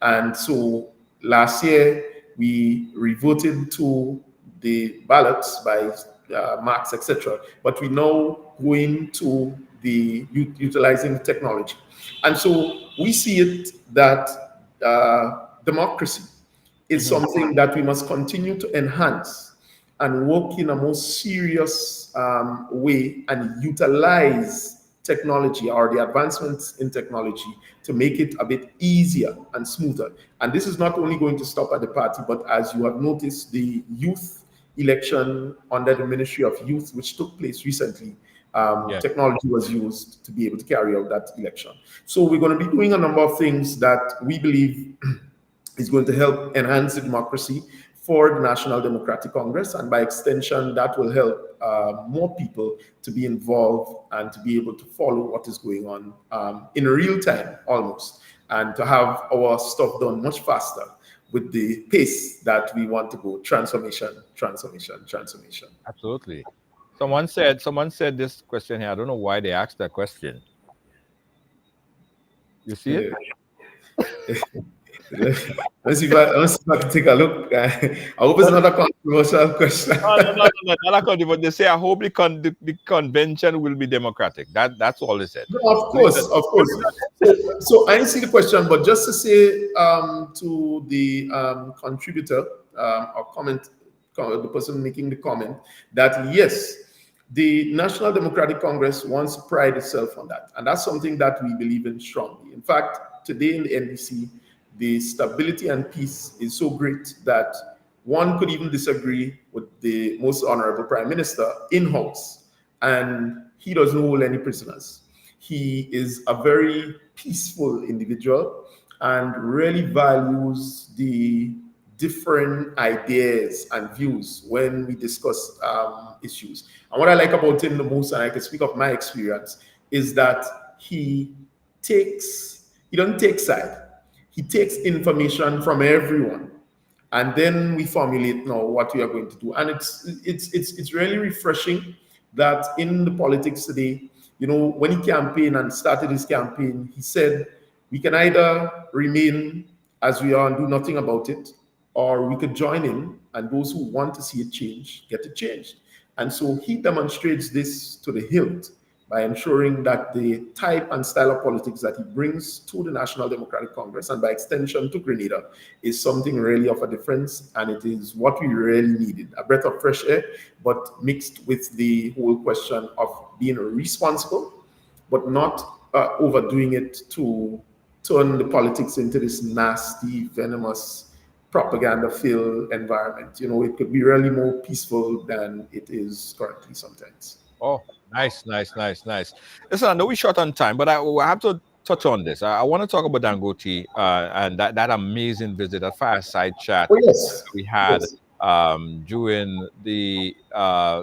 And so last year we reverted to the ballots by marks, etc. But we now going to the utilizing technology. And so we see it that democracy is something that we must continue to enhance and work in a more serious way and utilize technology or the advancements in technology to make it a bit easier and smoother. And this is not only going to stop at the party, but as you have noticed, the youth election under the Ministry of Youth, which took place recently, technology was used to be able to carry out that election. So we're going to be doing a number of things that we believe is going to help enhance the democracy for the National Democratic Congress, and by extension, that will help more people to be involved and to be able to follow what is going on in real time, almost, and to have our stuff done much faster with the pace that we want to go. Transformation. Absolutely. Someone said this question here. I don't know why they asked that question. You see it? Let's see if I can take a look. I hope it's not a controversial question. No, not a controversial. But they say, I hope the convention will be democratic. That's all they said. No, of course. So I didn't see the question, but just to say to the contributor or the person making the comment, that yes, the National Democratic Congress wants to pride itself on that. And that's something that we believe in strongly. In fact, today in the NDC, the stability and peace is so great that one could even disagree with the most honorable Prime Minister in-house, and he doesn't hold any prisoners. He is a very peaceful individual and really values the different ideas and views when we discuss issues. And what I like about him the most, and I can speak of my experience, is that he doesn't take side. He takes information from everyone, and then we formulate now what we are going to do. And it's really refreshing that in the politics today, you know, when he campaigned and started his campaign, he said we can either remain as we are and do nothing about it, or we could join in, and those who want to see it change get it changed. And so he demonstrates this to the hilt, by ensuring that the type and style of politics that he brings to the National Democratic Congress and by extension to Grenada is something really of a difference, and it is what we really needed, a breath of fresh air, but mixed with the whole question of being responsible, but not overdoing it to turn the politics into this nasty, venomous, propaganda-filled environment. It could be really more peaceful than it is currently sometimes. Oh, nice. Listen, I know we're short on time, but I have to touch on this. I want to talk about Dangote and that amazing visit, that fireside chat Oh, yes. we had Yes. during the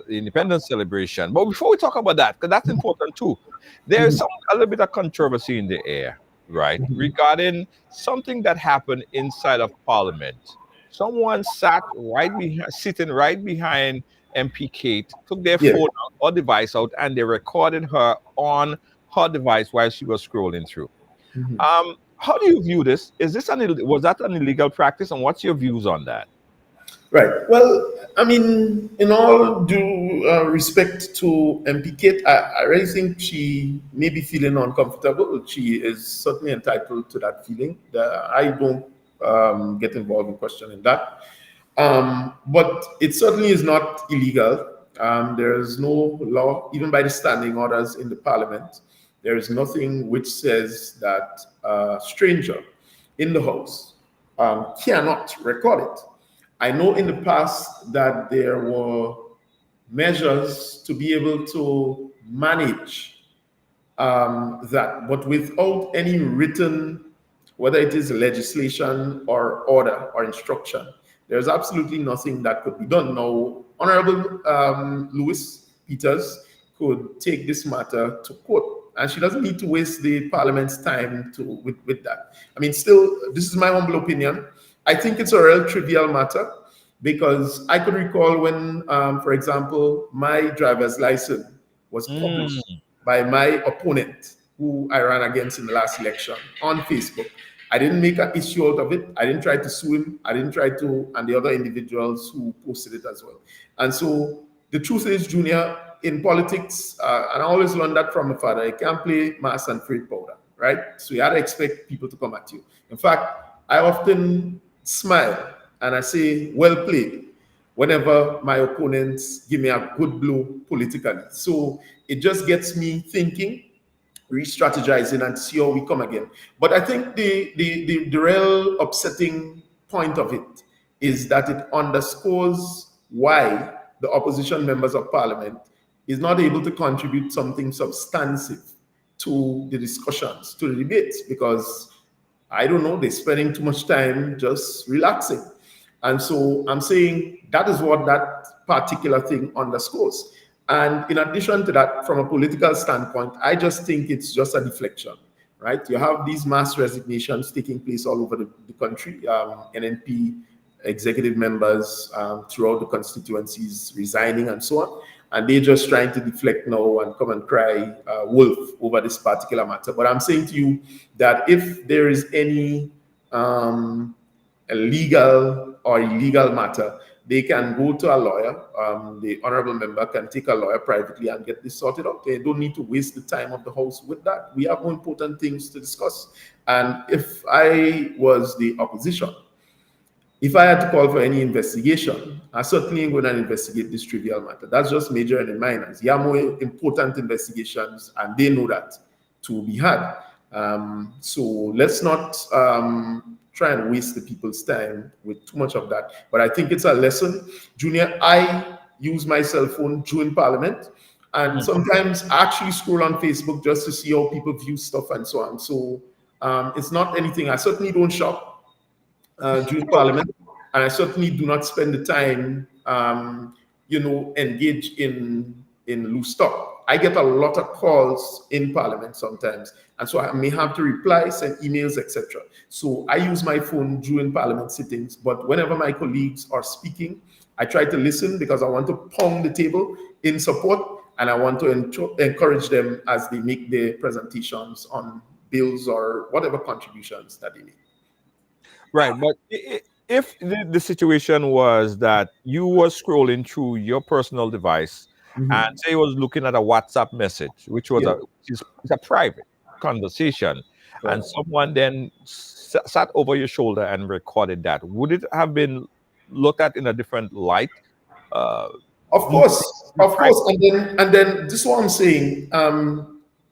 independence celebration. But before we talk about that, because that's important too, there's a little bit of controversy in the air, right, regarding something that happened inside of Parliament. Someone sitting right behind MP Kate, took their Yes. phone out or device out, and they recorded her on her device while she was scrolling through. How do you view this? Was that an illegal practice, and what's your views on that? Right. Well, I mean, in all due respect to MP Kate, I really think she may be feeling uncomfortable. She is certainly entitled to that feeling. I don't get involved in questioning that. But it certainly is not illegal. There is no law, even by the standing orders in the parliament, there is nothing which says that a stranger in the house cannot record it. I know in the past that there were measures to be able to manage that, but without any written, whether it is legislation or order or instruction, there's absolutely nothing that could be done. Now, Honorable Lewis Peters could take this matter to court, and she doesn't need to waste the Parliament's time with that. I mean, still, this is my humble opinion. I think it's a real trivial matter because I could recall when, for example, my driver's license was published by my opponent who I ran against in the last election on Facebook. I didn't make an issue out of it. I didn't try to sue him. I didn't try to, and the other individuals who posted it as well. And so the truth is, Junior, in politics, and I always learned that from my father, you can't play mass and freight powder, right? So you had to expect people to come at you. In fact, I often smile and I say, well played, whenever my opponents give me a good blow politically. So it just gets me thinking, re-strategizing, and see how we come again. But I think the real upsetting point of it is that it underscores why the opposition members of parliament is not able to contribute something substantive to the discussions, to the debates, because I don't know, they're spending too much time just relaxing. And so I'm saying that is what that particular thing underscores. And in addition to that, from a political standpoint, I just think it's just a deflection, right? You have these mass resignations taking place all over the country, NNP executive members throughout the constituencies resigning and so on. And they're just trying to deflect now and come and cry wolf over this particular matter. But I'm saying to you that if there is any a legal or illegal matter, they can go to a lawyer. The honorable member can take a lawyer privately and get this sorted out. They don't need to waste the time of the House with that. We have more important things to discuss. And if I was the opposition, if I had to call for any investigation, I certainly ain't going to investigate this trivial matter. That's just major and minors. You have more important investigations, and they know that to be had. So let's not try and waste the people's time with too much of that. But I think it's a lesson. Junior, I use my cell phone during Parliament, and sometimes I actually scroll on Facebook just to see how people view stuff and so on. So it's not anything. I certainly don't shop during Parliament, and I certainly do not spend the time, engage in loose talk. I get a lot of calls in Parliament sometimes, and so I may have to reply, send emails, etc. So I use my phone during Parliament sittings, but whenever my colleagues are speaking, I try to listen because I want to pound the table in support, and I want to encourage them as they make their presentations on bills or whatever contributions that they make. Right, but if the situation was that you were scrolling through your personal device and say he was looking at a WhatsApp message, which was Yeah. it's a private conversation, and Right. someone then sat over your shoulder and recorded that, would it have been looked at in a different light? Uh, Of you course, your of private, course, and then this is what I'm saying.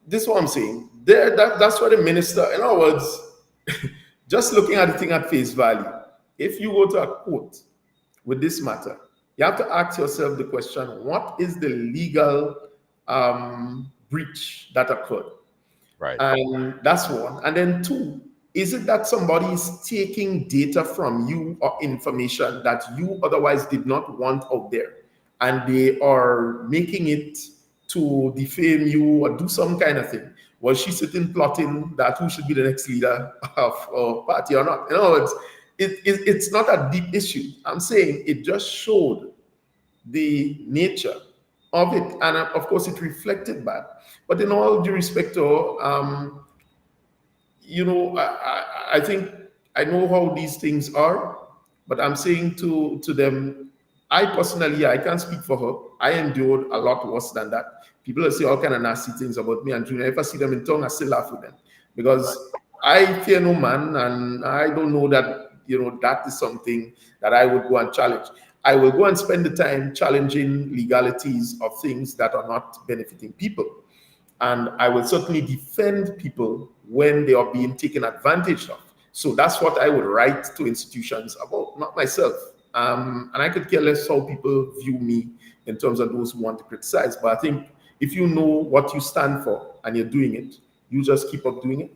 This is what I'm saying. That's what the minister. In other words, just looking at the thing at face value. If you go to a court with this matter, you have to ask yourself the question: what is the legal breach that occurred? right? And that's one. And then two, is it that somebody is taking data from you or information that you otherwise did not want out there, and they are making it to defame you or do some kind of thing? Was she sitting plotting that who should be the next leader of a party or not? In other words, it's not a deep issue. I'm saying it just showed the nature of it, and of course it reflected back. But in all due respect to I think I know how these things are, but I'm saying to them, I personally, I can't speak for her. I endured a lot worse than that. People will say all kind of nasty things about me and Junior. If I see them in tongue, I still laugh with them because I fear no man, and I don't know that that is something that I would go and challenge. I will go and spend the time challenging legalities of things that are not benefiting people. And I will certainly defend people when they are being taken advantage of. So that's what I would write to institutions about, not myself. And I could care less how people view me in terms of those who want to criticize. But I think if you know what you stand for and you're doing it, you just keep up doing it.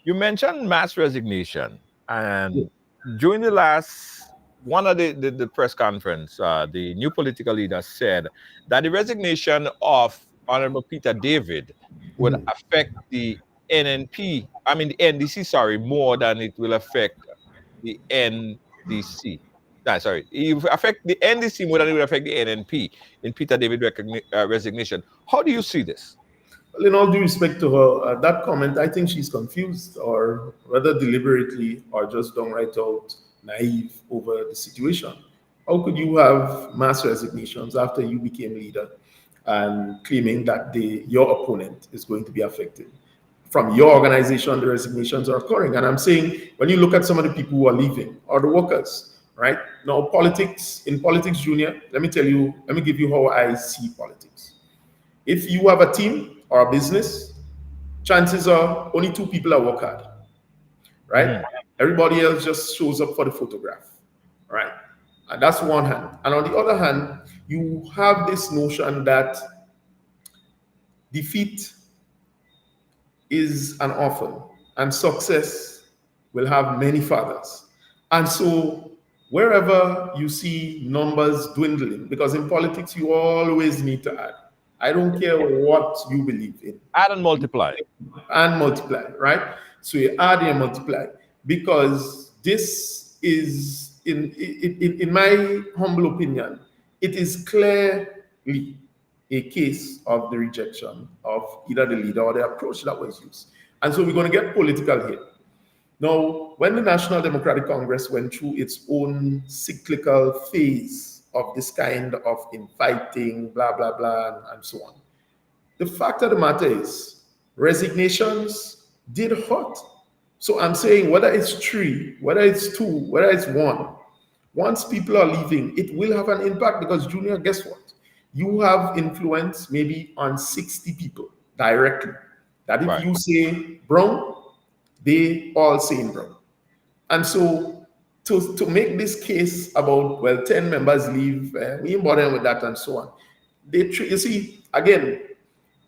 You mentioned mass resignation, and during the last one of the press conference, the new political leader said that the resignation of Honorable Peter David would affect the NNP, I mean the NDC, sorry, more than it will affect the NDC. No, sorry, it will affect the NDC more than it will affect the NNP in Peter David resignation. How do you see this? Well, in all due respect to her, that comment, I think she's confused, or whether deliberately or just downright out naive over the situation. How could you have mass resignations after you became leader and claiming that your opponent is going to be affected? From your organization, the resignations are occurring. And I'm saying, when you look at some of the people who are leaving, or the workers, right? Now, in politics, Junior, let me give you how I see politics. If you have a team or a business, chances are only two people are work hard, right? Everybody else just shows up for the photograph, right? And that's one hand. And on the other hand, you have this notion that defeat is an orphan and success will have many fathers. And so wherever you see numbers dwindling, because in politics you always need to add. I don't care what you believe in. Add and multiply. And multiply, right? So you add and multiply, because this is, in my humble opinion, it is clearly a case of the rejection of either the leader or the approach that was used. And so we're going to get political here. Now, when the National Democratic Congress went through its own cyclical phase of this kind of infighting, blah, blah, blah, and so on, the fact of the matter is, resignations did hurt. So I'm saying, whether it's 3, whether it's 2, whether it's 1, once people are leaving, it will have an impact, because, Junior, guess what? You have influence maybe on 60 people directly. That if you say brown, they all say brown. And so to make this case about, well, 10 members leave, we ain't bothering with that and so on. You see, again,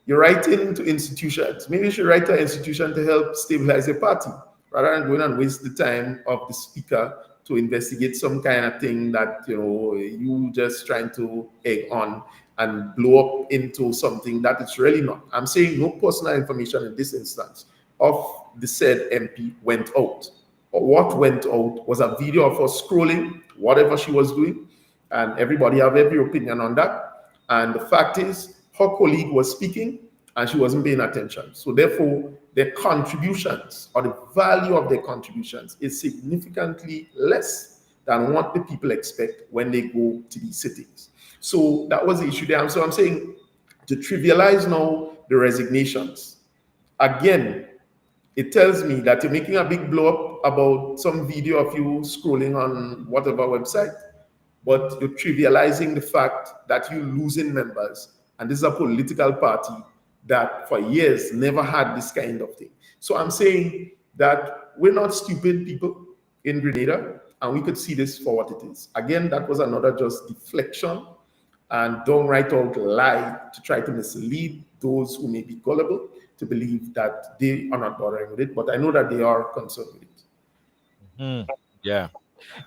you're writing to institutions. Maybe you should write to an institution to help stabilize a party, rather than going and waste the time of the speaker to investigate some kind of thing that you just trying to egg on and blow up into something that it's really not. I'm saying no personal information in this instance of the said MP went out. Or what went out was a video of her scrolling whatever she was doing, and everybody have every opinion on that. And the fact is, her colleague was speaking and she wasn't paying attention. So therefore, their contributions, or the value of their contributions, is significantly less than what the people expect when they go to these sittings. So that was the issue there. So I'm saying to trivialize now the resignations, again, it tells me that you're making a big blow up about some video of you scrolling on whatever website, but you're trivializing the fact that you're losing members. And this is a political party that for years never had this kind of thing. So I'm saying that we're not stupid people in Grenada, and we could see this for what it is. Again, that was another just deflection and downright out lie to try to mislead those who may be gullible to believe that they are not bothering with it, but I know that they are concerned with it. Yeah.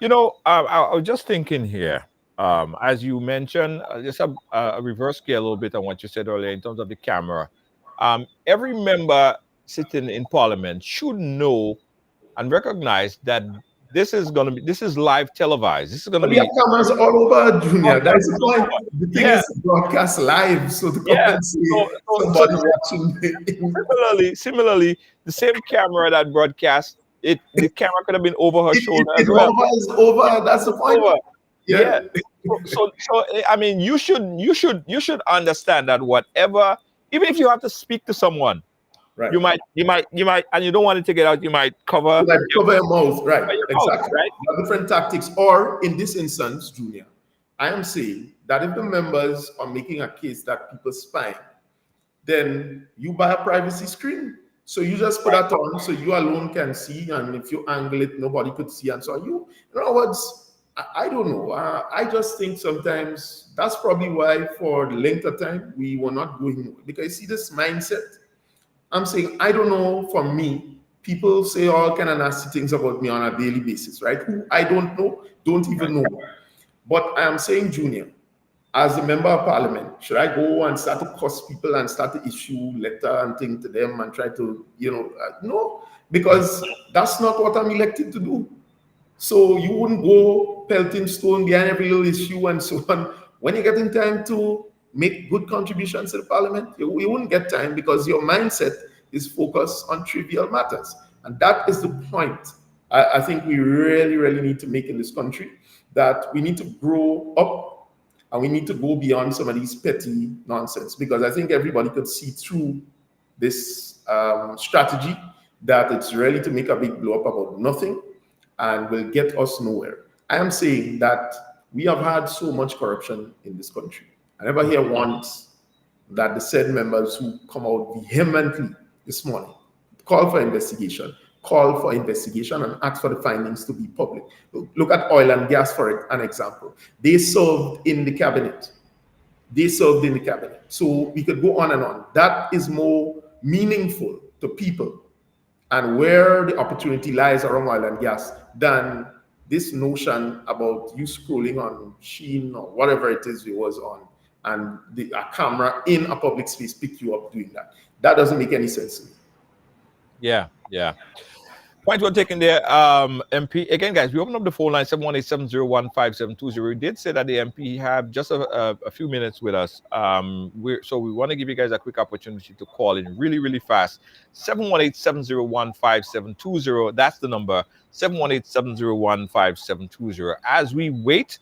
You know, I was just thinking here, as you mentioned, just a reverse gear a little bit on what you said earlier in terms of the camera. Every member sitting in Parliament should know and recognize that this is live televised. This is going to But be. you have cameras all over, Junior. That's the point. The thing is broadcast live, so the comments see somebody watching. Similarly, the same camera that broadcast it, the camera could have been over her shoulder as it well. hovers over. That's the point. Over. Yeah. So I mean, you should understand that whatever, even if you have to speak to someone, right? You might, and you don't want to take it out. You might cover your mouth, right? Exactly. Mouth, right? There are different tactics. Or in this instance, Junior, I am saying that if the members are making a case that people spying, then you buy a privacy screen. So you just put that on, so you alone can see, and if you angle it, nobody could see. And so in other words, I don't know. I just think sometimes that's probably why, for the length of time, we were not going, because you see this mindset. I'm saying, I don't know, for me, people say all kind of nasty things about me on a daily basis, right? Who I don't know, don't even know. But I am saying, Junior, as a member of Parliament, should I go and start to curse people and start to issue letter and thing to them and try to, no, because that's not what I'm elected to do. So you wouldn't go pelting stone behind every little issue and so on. When you get in time to make good contributions to the Parliament, you wouldn't get time because your mindset is focused on trivial matters. And that is the point I think we really, really need to make in this country, that we need to grow up and we need to go beyond some of these petty nonsense, because I think everybody could see through this strategy that it's really to make a big blow up about nothing and will get us nowhere. I am saying that we have had so much corruption in this country. I never hear once that the said members who come out vehemently this morning call for investigation and ask for the findings to be public. Look at oil and gas for an example. They served in the cabinet. So we could go on and on. That is more meaningful to people and where the opportunity lies around oil and gas than this notion about you scrolling on Sheen or whatever it is you was on, and a camera in a public space picked you up doing that. That doesn't make any sense to me. Yeah. Point well taken there, MP. Again, guys, we open up the phone line, 718-701-5720. We did say that the MP have just a few minutes with us. So we want to give you guys a quick opportunity to call in really, really fast. 718-701-5720. That's the number, 718-701-5720. As we wait,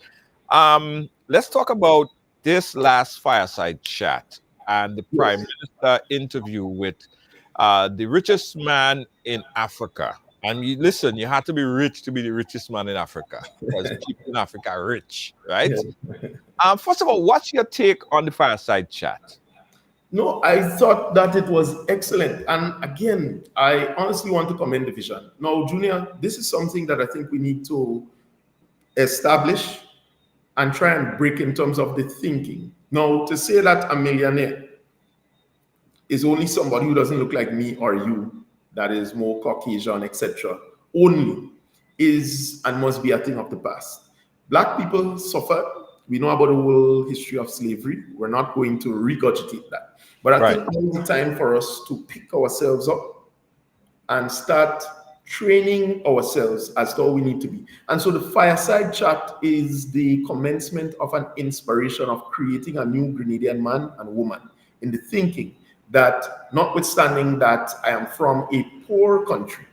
let's talk about this last fireside chat and the Prime Minister interview with the richest man in Africa. And listen, you have to be rich to be the richest man in Africa, because people in Africa are rich, right? Yeah. First of all, what's your take on the fireside chat? No, I thought that it was excellent. And again, I honestly want to commend the vision. Now, Junior, this is something that I think we need to establish and try and break in terms of the thinking. Now, to say that a millionaire is only somebody who doesn't look like me or you, that is more Caucasian, etc., only is and must be a thing of the past. Black people suffered. We know about the whole history of slavery. We're not going to regurgitate that. But I think now is the time for us to pick ourselves up and start training ourselves as to how we need to be. And so the fireside chat is the commencement of an inspiration of creating a new Grenadian man and woman in the thinking that, notwithstanding that I am from a poor country,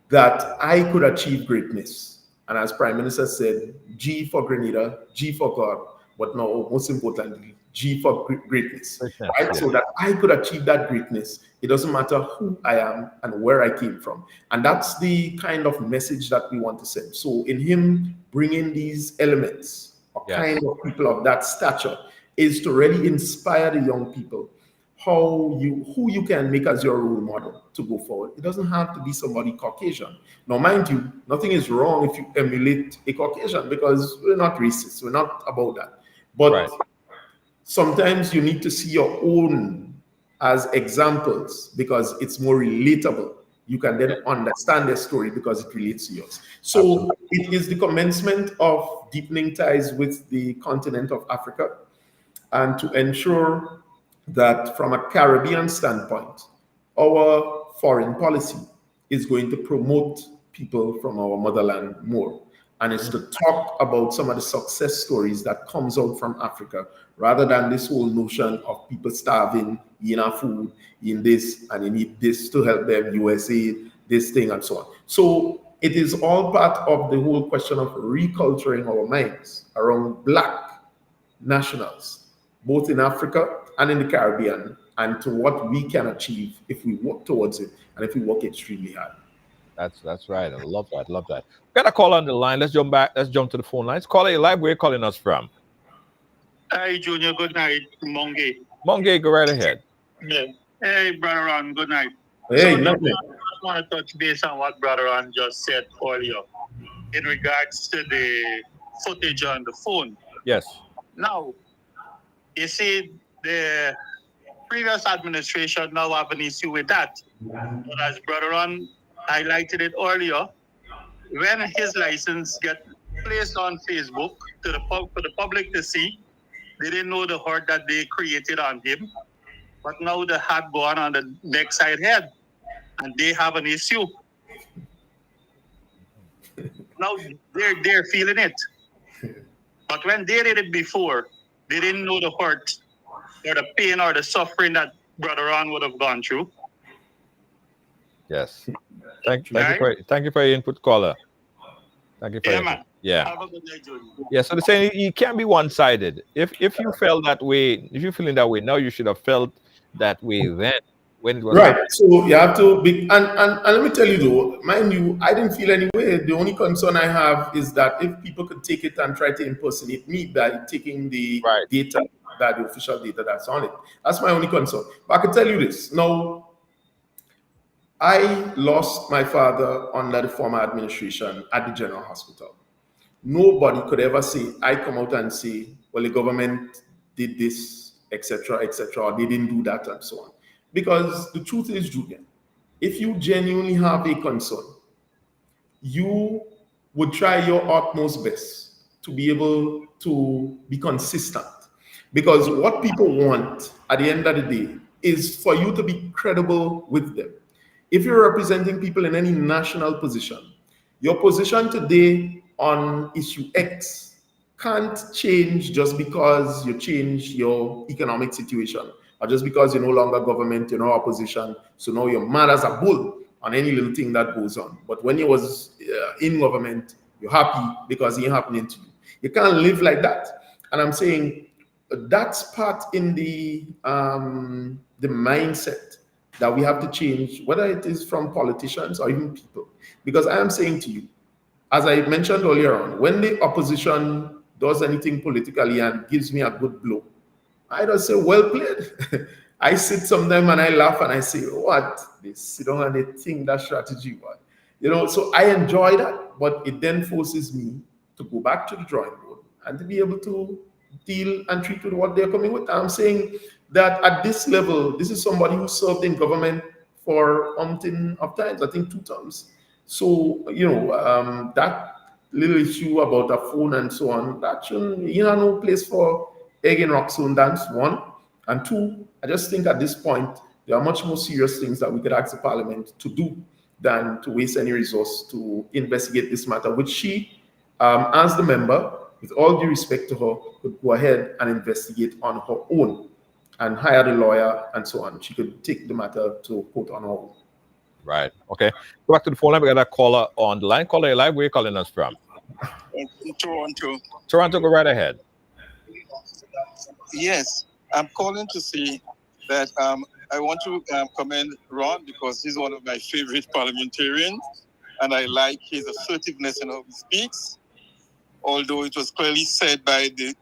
that I could achieve greatness. And as Prime Minister said, G for Grenada, G for God, but now most importantly, G for greatness, Greatness, right? yeah. So that I could achieve that greatness. It doesn't matter who I am and where I came from. And that's the kind of message that we want to send. So in him bringing these elements, a Yes. kind of people of that stature, is to really inspire the young people who you can make as your role model to go forward. It doesn't have to be somebody Caucasian. Now, mind you, nothing is wrong if you emulate a Caucasian, because we're not racist. We're not about that. But Right. sometimes you need to see your own as examples because it's more relatable. You can then understand their story because it relates to yours. So Absolutely. it is the commencement of deepening ties with the continent of Africa, and to ensure that from a Caribbean standpoint, our foreign policy is going to promote people from our motherland more. And it's to talk about some of the success stories that comes out from Africa, rather than this whole notion of people starving, eating food, eating this, and you need this to help them, USA, this thing, and so on. So it is all part of the whole question of reculturing our minds around Black nationals, both in Africa and in the Caribbean, and to what we can achieve if we work towards it and if we work extremely hard. That's right. I love that. Love that. Got a call on the line. Let's jump back. Let's jump to the phone lines. Call it live. Where you calling us from? Hi, Junior. Good night, Monge. Monge, go right ahead. Yeah. Hey, Brother Ron. Good night. Hey, So, nothing. I just want to touch base on what Brother Ron just said earlier in regards to the footage on the phone. Yes. Now, you see, the previous administration now have an issue with that. But as Brother Ron highlighted it earlier, when his license get placed on Facebook for the public to see, they didn't know the hurt that they created on him. But now the hat gone on the next side head, and they have an issue. Now they're feeling it. But when they did it before, they didn't know the hurt or the pain or the suffering that Brother Ron would have gone through. Yes. Thank you Right? for your input, caller. Thank you for Yeah, your input. man. Yeah. Have a good night, Junior. Yeah. So they're saying it can't be one-sided. If you felt that way, if you're feeling that way now, you should have felt that way then when it was Right. So you have to be, and let me tell you though, mind you, I didn't feel any way. The only concern I have is that if people could take it and try to impersonate me by taking the Right. data, that the official data that's on it, that's my only concern. But I can tell you this. Now, I lost my father under the former administration at the General Hospital. Nobody could ever say, I come out and say, well, the government did this, etc., etc., or they didn't do that, and so on. Because the truth is, Julian, if you genuinely have a concern, you would try your utmost best to be able to be consistent. Because what people want at the end of the day is for you to be credible with them. If you're representing people in any national position, your position today on issue X can't change just because you change your economic situation, or just because you're no longer government, you're no opposition, so now you're mad as a bull on any little thing that goes on. But when you was in government, you're happy because it ain't happening to you. You can't live like that. And I'm saying that's part in the mindset that we have to change, whether it is from politicians or even people. Because I am saying to you, as I mentioned earlier on, when the opposition does anything politically and gives me a good blow, I just say, well played. I sit sometime and I laugh and I say, what? They sit down and they think that strategy, what? You know, so I enjoy that, but it then forces me to go back to the drawing board and to be able to deal and treat with what they're coming with. I'm saying that at this level, this is somebody who served in government for umpteen of times, I think 2 terms. So, you know, that little issue about a phone and so on, that shouldn't, you know, no place for egg and rock stone dance, 1. And 2, I just think at this point, there are much more serious things that we could ask the parliament to do than to waste any resource to investigate this matter, which she, as the member, with all due respect to her, could go ahead and investigate on her own and hire the lawyer and so on. She could take the matter to court on her own. Right. Okay. Go back to the phone line. We got a caller on the line. Caller, live. Where are you calling us from? Toronto. Toronto, go right ahead. Yes, I'm calling to see that I want to commend Ron because he's one of my favorite parliamentarians, and I like his assertiveness in how he speaks. Although it was clearly said by the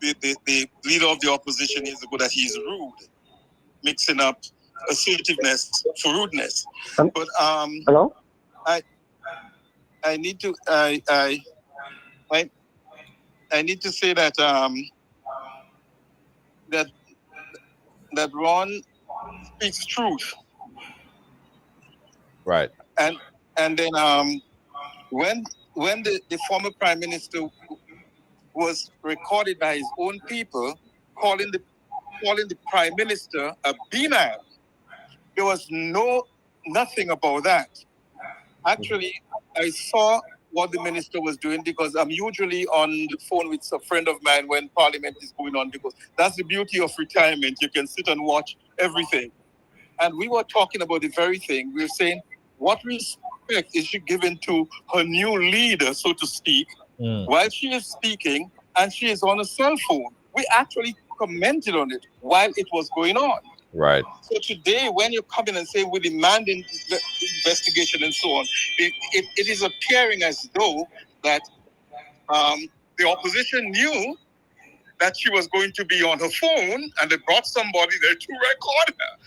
leader of the opposition that he's rude, mixing up assertiveness for rudeness. But Hello? I need to I need to say that that Ron speaks truth. Right. And then when the former prime minister was recorded by his own people calling the prime minister a B-man, there was nothing about that. Actually, I saw what the minister was doing because I'm usually on the phone with a friend of mine when parliament is going on, because that's the beauty of retirement. You can sit and watch everything. And we were talking about the very thing. We were saying, what respect is she giving to her new leader, so to speak, while she is speaking and she is on a cell phone? We actually commented on it while it was going on. Right. So today, when you come in and say we're demanding the investigation and so on, it is appearing as though that the opposition knew that she was going to be on her phone and they brought somebody there to record her.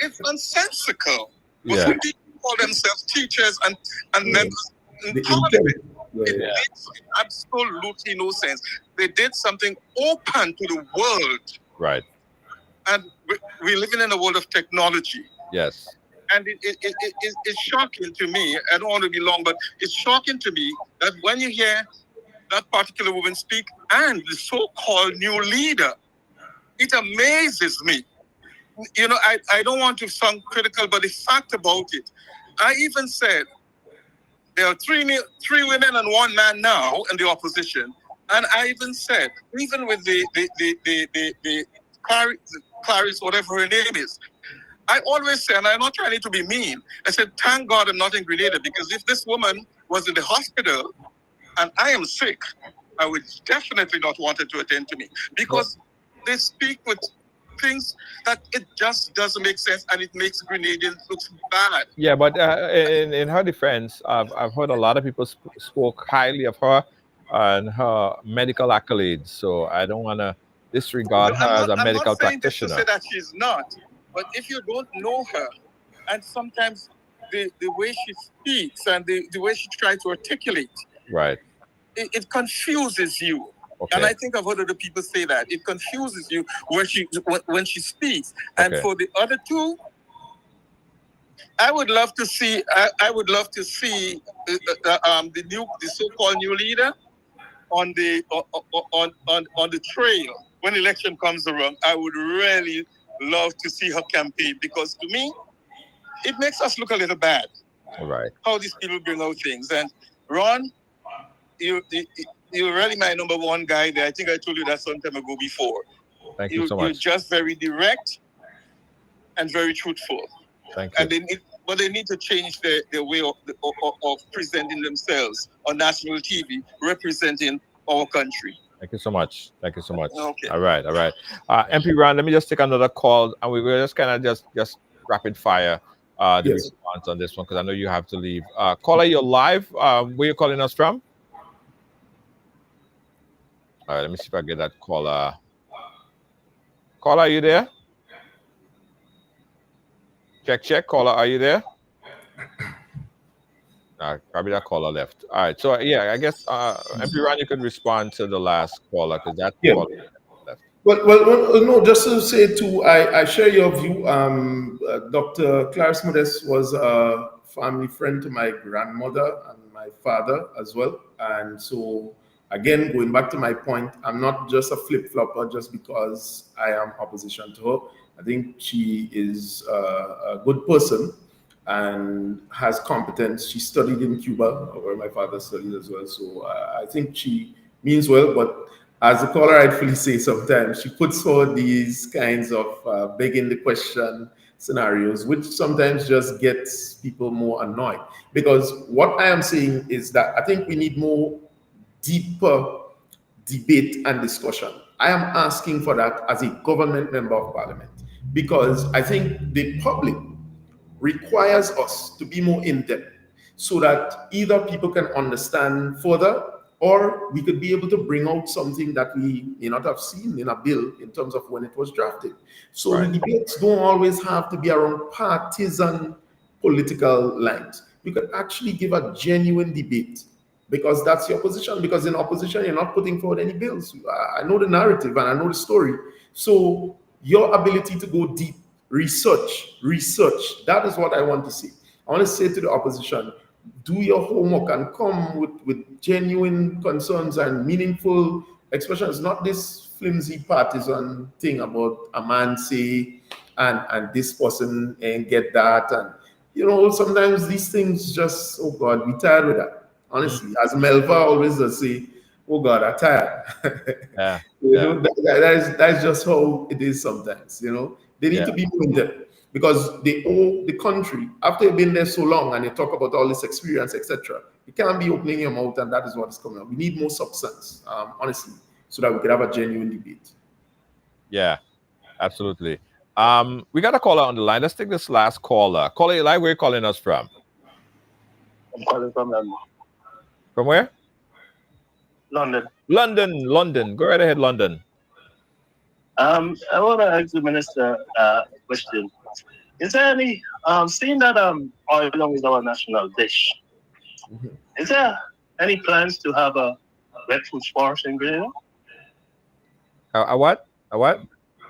It's nonsensical. Yeah. Some people call themselves teachers and members in parliament. It makes absolutely no sense. They did something open to the world. Right. And we're living in a world of technology. Yes. And it's shocking to me. I don't want to be long, but it's shocking to me that when you hear that particular woman speak and the so-called new leader, it amazes me. You know, I don't want to sound critical, but the fact about it, I even said there are three women and one man now in the opposition. And I even said, even with the Clarice, whatever her name is, I always say, and I'm not trying to be mean, I said, thank God I'm not in Grenada, because if this woman was in the hospital and I am sick, I would definitely not want her to attend to me, because they speak with things that it just doesn't make sense, and it makes Grenadians look bad. Yeah, but in her defense, I've heard a lot of people spoke highly of her and her medical accolades, so I don't want to disregard her as a medical practitioner. I'm not saying to say that she's not, but if you don't know her, and sometimes the way she speaks and the way she tries to articulate, right, it confuses you. Okay. And I think I've heard other people say that it confuses you when she speaks. And Okay. for the other two, I would love to see. I would love to see the so-called new leader on the trail when election comes around. I would really love to see her campaign, because to me, it makes us look a little bad. Right. How these people bring out things. And Ron, you're really my number one guy there. I think I told you that some time ago before. Thank you so much. You're just very direct and very truthful. Thank you. And they need to change their way of presenting themselves on national TV, representing our country. Thank you so much. Thank you so much. Okay. All right. All right. MP Ron, let me just take another call, and we will just kind of just rapid fire the response on this one, because I know you have to leave. Caller, you're live. Where you calling us from? All right. Let me see if I get that caller. Caller, are you there? Check. Caller, are you there? Probably that caller left. All right. So, yeah, I guess, MP Ron, you could respond to the last caller, because that caller left. Well, no, just to say too, I share your view. Dr. Clarence Modest was a family friend to my grandmother and my father as well. And so, again, going back to my point, I'm not just a flip-flopper just because I am opposition to her. I think she is a good person and has competence. She studied in Cuba, where my father studied as well. So I think she means well, but as the caller rightfully says, sometimes she puts forward these kinds of begging the question scenarios, which sometimes just gets people more annoyed. Because what I am saying is that I think we need more deeper debate and discussion. I am asking for that as a government member of parliament, because I think the public requires us to be more in-depth so that either people can understand further, or we could be able to bring out something that we may not have seen in a bill in terms of when it was drafted. So the debates don't always have to be around partisan political lines. We could actually give a genuine debate, because that's your position. Because in opposition, you're not putting forward any bills. I know the narrative and I know the story. So your ability to go deep, research, that is what I want to see. I want to say to the opposition, do your homework and come with genuine concerns and meaningful expressions, not this flimsy partisan thing about a man say and this person ain't get that. And sometimes these things just, oh God, we tired with that. Honestly, as Melva always does say, oh God, I'm tired. Yeah. That is just how it is sometimes. They need to be more in depth, because they owe the country. After you've been there so long and you talk about all this experience, etc., you can't be opening your mouth and that is what is coming out. We need more substance, honestly, so that we could have a genuine debate. Yeah, absolutely. We got a caller on the line. Let's take this last caller. Caller, where are you calling us from? I'm calling from London. From where? London. London. Go right ahead, London. I want to ask the minister a question. Is there any, seeing that oil is our national dish, is there any plans to have a breadfruit forest in Grenada? A what?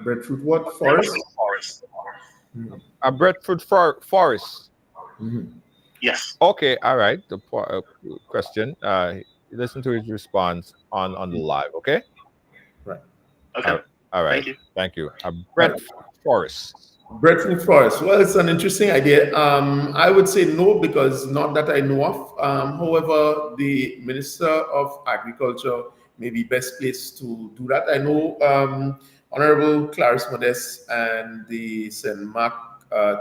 Breadfruit what? Forest? Forest. A breadfruit forest. Yes. Okay, all right. The question. Listen to his response on the live. Okay. Right. Okay. All right. Thank you. A breadfruit forest. Breadfruit forest. Well, it's an interesting idea. I would say no, because not that I know of. However, the Minister of Agriculture may be best placed to do that. I know Honorable Clarice Modeste and the St. Mark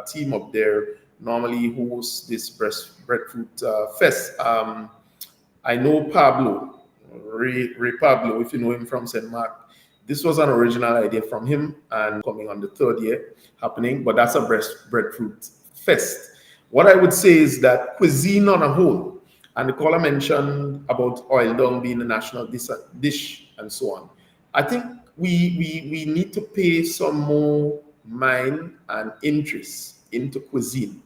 team up there normally hosts this breadfruit fest. I know Pablo, Ray Pablo, if you know him from St. Mark. This was an original idea from him and coming on the third year happening, but that's a breadfruit fest. What I would say is that cuisine on a whole, and the caller mentioned about oil dung being a national dish and so on. I think we need to pay some more mind and interest into cuisine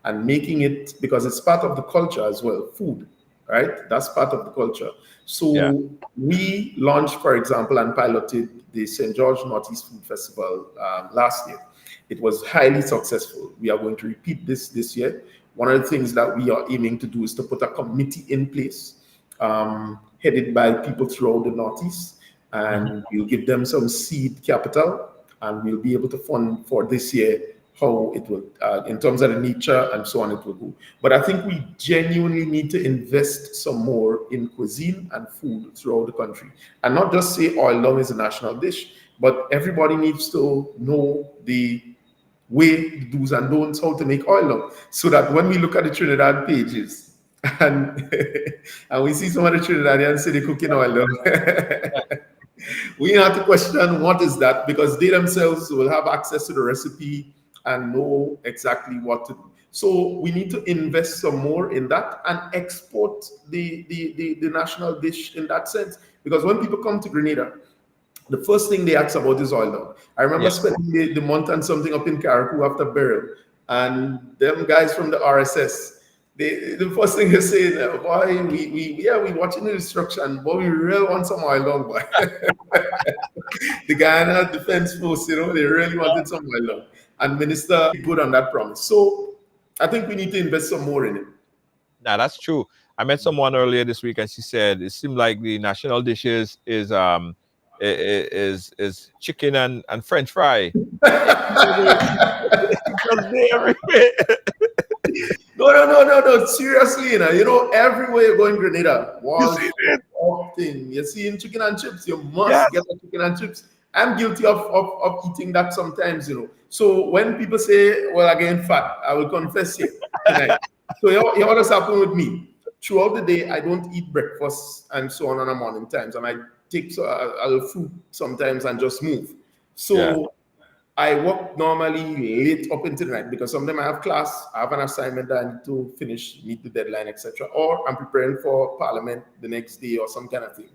and making it, because it's part of the culture as well, food, right? That's part of the culture. So we launched, for example, and piloted the St. George Northeast Food Festival last year. It was highly successful. We are going to repeat this year. One of the things that we are aiming to do is to put a committee in place headed by people throughout the Northeast, and we'll give them some seed capital, and we'll be able to fund for this year how it will, in terms of the nature and so on, it will go. But I think we genuinely need to invest some more in cuisine and food throughout the country. And not just say oil dung is a national dish, but everybody needs to know the way, the do's and don'ts, how to make oil dung. So that when we look at the Trinidad pages and, and we see some of the Trinidadians say they're cooking oil dung, we have to question what is that, because they themselves will have access to the recipe and know exactly what to do. So we need to invest some more in that and export the national dish in that sense. Because when people come to Grenada, the first thing they ask about is oil dung. I remember spending the month and something up in Carriacou after burial, and them guys from the RSS, the first thing they say, boy, we watching the destruction, but we really want some oil dung, boy. The Guyana Defense Force, they really wanted some oil dung. And Minister good on that promise. So I think we need to invest some more in it. Now that's true. I met someone earlier this week, and she said it seemed like the national dishes is chicken and French fry. No. Seriously, everywhere you go in Grenada, you're seeing chicken and chips. You must get the chicken and chips. I'm guilty of eating that sometimes, So when people say, well, I gain fat, I will confess here tonight. So you what has happened with me? Throughout the day, I don't eat breakfast and so on a morning times. And I take a little food sometimes and just move. So I work normally late up into the night because sometimes I have class, I have an assignment that I need to finish, meet the deadline, etc. Or I'm preparing for Parliament the next day or some kind of thing.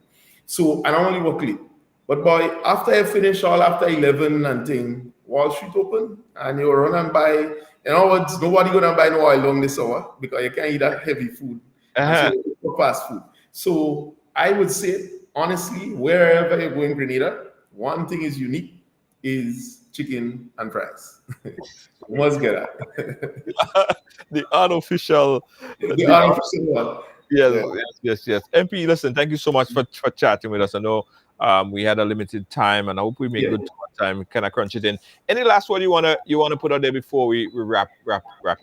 So I normally work late. But boy, after I finish all after 11 and thing, Wall Street open and you run and buy, in other words, nobody gonna buy no oil long this hour because you can't eat that heavy food. And so fast food. So I would say, honestly, wherever you go in Grenada, one thing is unique is chicken and fries. You must get that. The unofficial. The unofficial one. Yes. MP, listen, thank you so much for chatting with us. I know we had a limited time, and I hope we make good time. Can I crunch it in? Any last word you wanna put out there before we wrap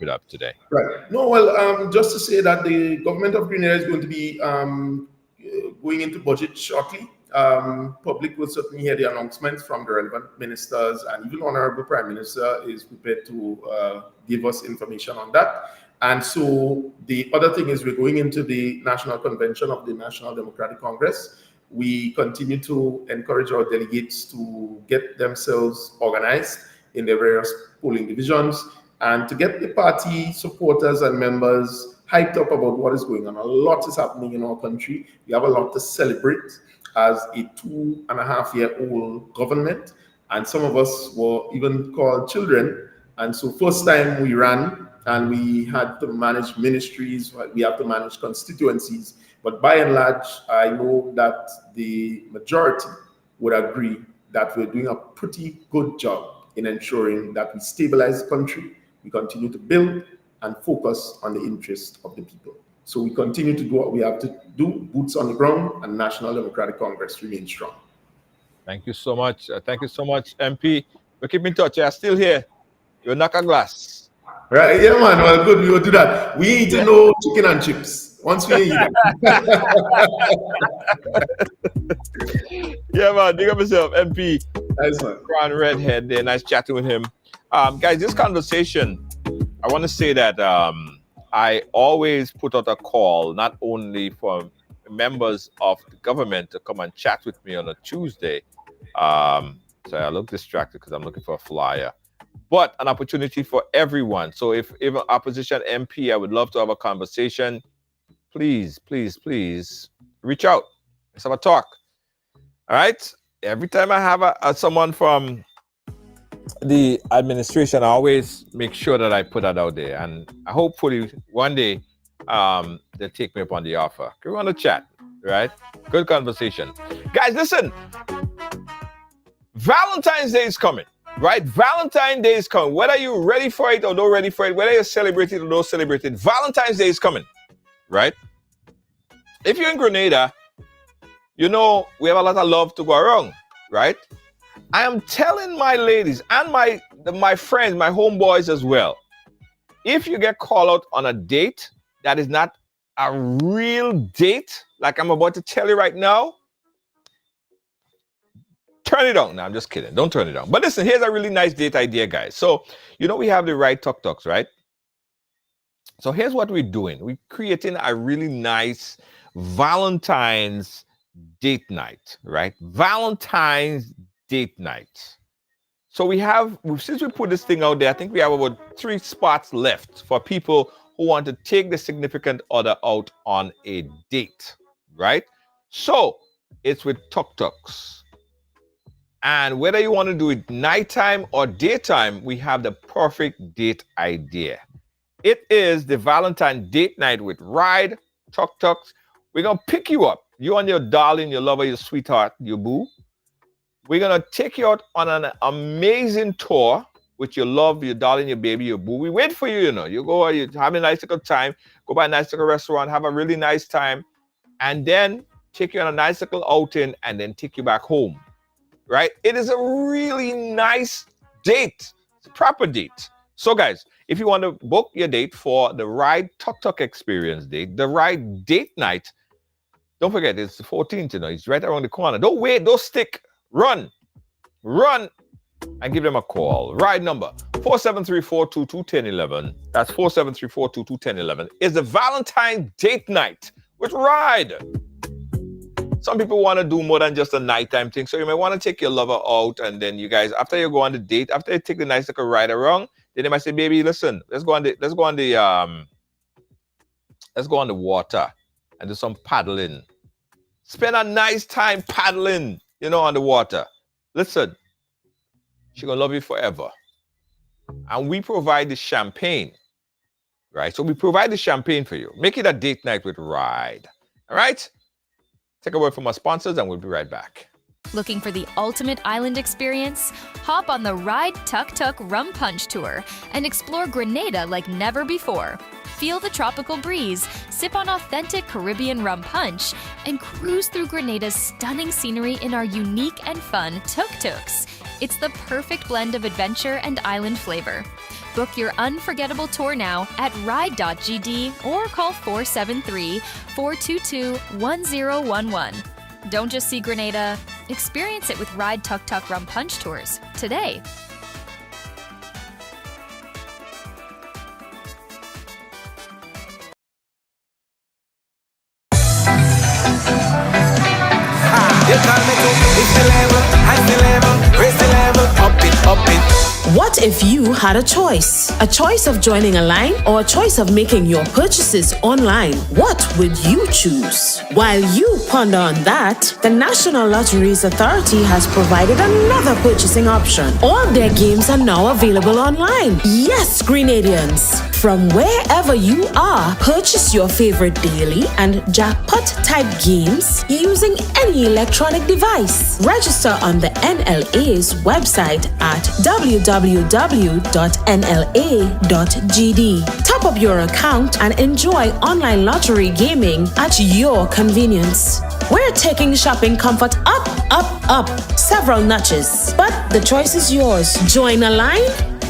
it up today? Right. No, well, just to say that the government of Grenada is going to be going into budget shortly. Public will certainly hear the announcements from the relevant ministers, and even Honorable Prime Minister is prepared to give us information on that. And so the other thing is we're going into the National Convention of the National Democratic Congress. We continue to encourage our delegates to get themselves organized in their various polling divisions and to get the party supporters and members hyped up about what is going on. A lot is happening in our country. We have a lot to celebrate as a 2.5-year-old government, and some of us were even called children. And so first time we ran and we had to manage ministries, we have to manage constituencies, but by and large, I know that the majority would agree that we're doing a pretty good job in ensuring that we stabilize the country, we continue to build and focus on the interests of the people. So we continue to do what we have to do, boots on the ground, and National Democratic Congress remains strong. Thank you so much. Thank you so much, MP. We'll keep in touch. You're still here. You're knock a glass. Right, yeah, man. Well, good. We will do that. We eat no chicken and chips. Once we eat it. Yeah, man. Big up yourself, MP. Nice, man. Ron Redhead there. Nice chatting with him. Guys, this conversation, I want to say that I always put out a call, not only for members of the government to come and chat with me on a Tuesday. So I look distracted because I'm looking for a flyer. But an opportunity for everyone. So if even opposition MP, I would love to have a conversation. Please reach out. Let's have a talk. All right. Every time I have someone from the administration, I always make sure that I put that out there. And hopefully one day they'll take me up on the offer. We want to chat, right? Good conversation. Guys, listen. Valentine's Day is coming. Right? Valentine's Day is coming. Whether you're ready for it or not ready for it, whether you celebrate it or don't celebrate it, Valentine's Day is coming. Right? If you're in Grenada, you know we have a lot of love to go around. Right? I am telling my ladies and my friends, my homeboys as well, if you get called out on a date that is not a real date, like I'm about to tell you right now, turn it on. No, I'm just kidding. Don't turn it on. But listen, here's a really nice date idea, guys. So, you know, we have the Ride Tuk Tuks, right? So here's what we're doing. We're creating a really nice Valentine's date night, right? Valentine's date night. So since we put this thing out there, I think we have about 3 spots left for people who want to take the significant other out on a date, right? So it's with Tuk Tuks. And whether you want to do it nighttime or daytime, we have the perfect date idea. It is the Valentine date night with Ride Tuk Tuks. We're going to pick you up. You and your darling, your lover, your sweetheart, your boo. We're going to take you out on an amazing tour with your love, your darling, your baby, your boo. We wait for you, you know. You go, you have a nice little time, go by a nice little restaurant, have a really nice time, and then take you on a nice little outing and then take you back home. Right? It is a really nice date. It's a proper date. So guys, if you want to book your date for the Ride Tuk Tuk experience date, the Ride date night, don't forget, it's the 14th, you know, it's right around the corner. Don't wait, don't stick. Run and give them a call. Ride number 473-422-1011. That's 473-422-1011. Is the Valentine date night with Ride. Some people want to do more than just a nighttime thing. So you might want to take your lover out, and then you guys, after you go on the date, after you take the nice little ride around, then they might say, baby, listen, let's go on the water and do some paddling. Spend a nice time paddling, on the water. Listen, she's gonna love you forever. And we provide the champagne, right? So we provide the champagne for you. Make it a date night with Ride. All right? Take a word from our sponsors and we'll be right back. Looking for the ultimate island experience? Hop on the Ride Tuk Tuk Rum Punch Tour and explore Grenada like never before. Feel the tropical breeze, sip on authentic Caribbean rum punch, and cruise through Grenada's stunning scenery in our unique and fun tuk-tuks. It's the perfect blend of adventure and island flavor. Book your unforgettable tour now at ride.gd or call 473-422-1011. Don't just see Grenada, experience it with Ride Tuk Tuk Rum Punch Tours today. What if you had a choice? A choice of joining a line or a choice of making your purchases online? What would you choose? While you ponder on that, the National Lotteries Authority has provided another purchasing option. All their games are now available online. Yes, Grenadians! From wherever you are, purchase your favorite daily and jackpot-type games using any electronic device. Register on the NLA's website at www.nla.gd. Top up your account and enjoy online lottery gaming at your convenience. We're taking shopping comfort up, several notches. But the choice is yours. Join a line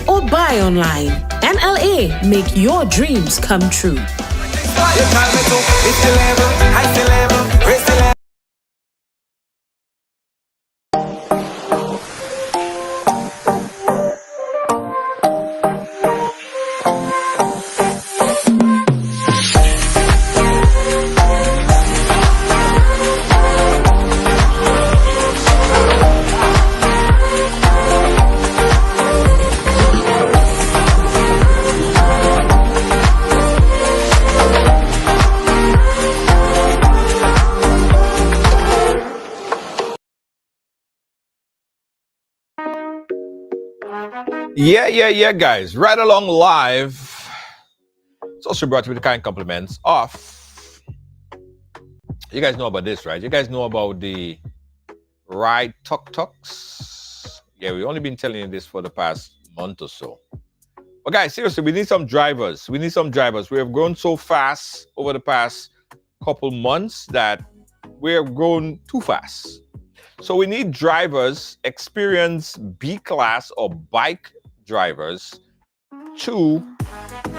or buy online. NLA, make your dreams come true. Yeah, guys. RideAlong Live. It's also brought to you with the kind compliments of. You guys know about this, right? You guys know about the Ride Tuk Tuks. Yeah, we've only been telling you this for the past month or so. But guys, seriously, we need some drivers. We need some drivers. We have grown so fast over the past couple months that we have grown too fast. So we need drivers, experienced B-class or bike drivers to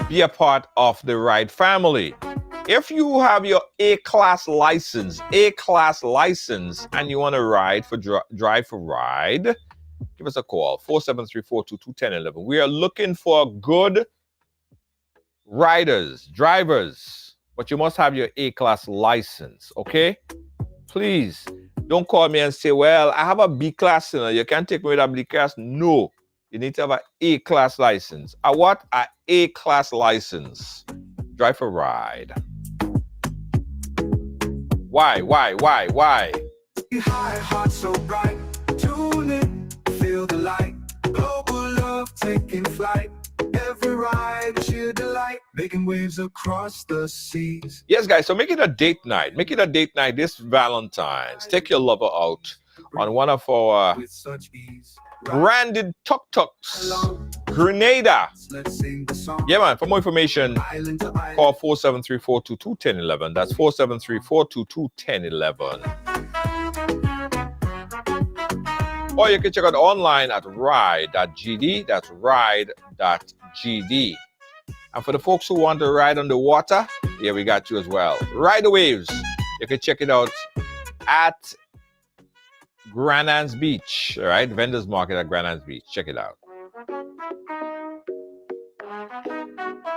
be a part of the Ride family. If you have your A-class license, and you want to ride for drive for Ride, give us a call, 473-422-1011. We are looking for good riders, drivers, but you must have your A-class license, okay? Please, don't call me and say, well, I have a B-class, you can't take me with a B-class. No, you need to have an A-class license. A what? An A-class license. Drive for Ride. Why? High heart so bright, tune in, feel the light. Global love taking flight. Every ride is sheer delight, making waves across the seas. Yes, guys, so make it a date night. Make it a date night this Valentine's. Take your lover out on one of our branded tuk-tuks. Grenada. Yeah, man, for more information, call 473-422-1011. That's 473-422-1011. Or you can check out online at ride.gd. That's ride.gd. And for the folks who want to ride on the water, yeah, we got you as well. Ride the waves. You can check it out at Grenada's Beach. All right, Vendors Market at Grenada's Beach. Check it out.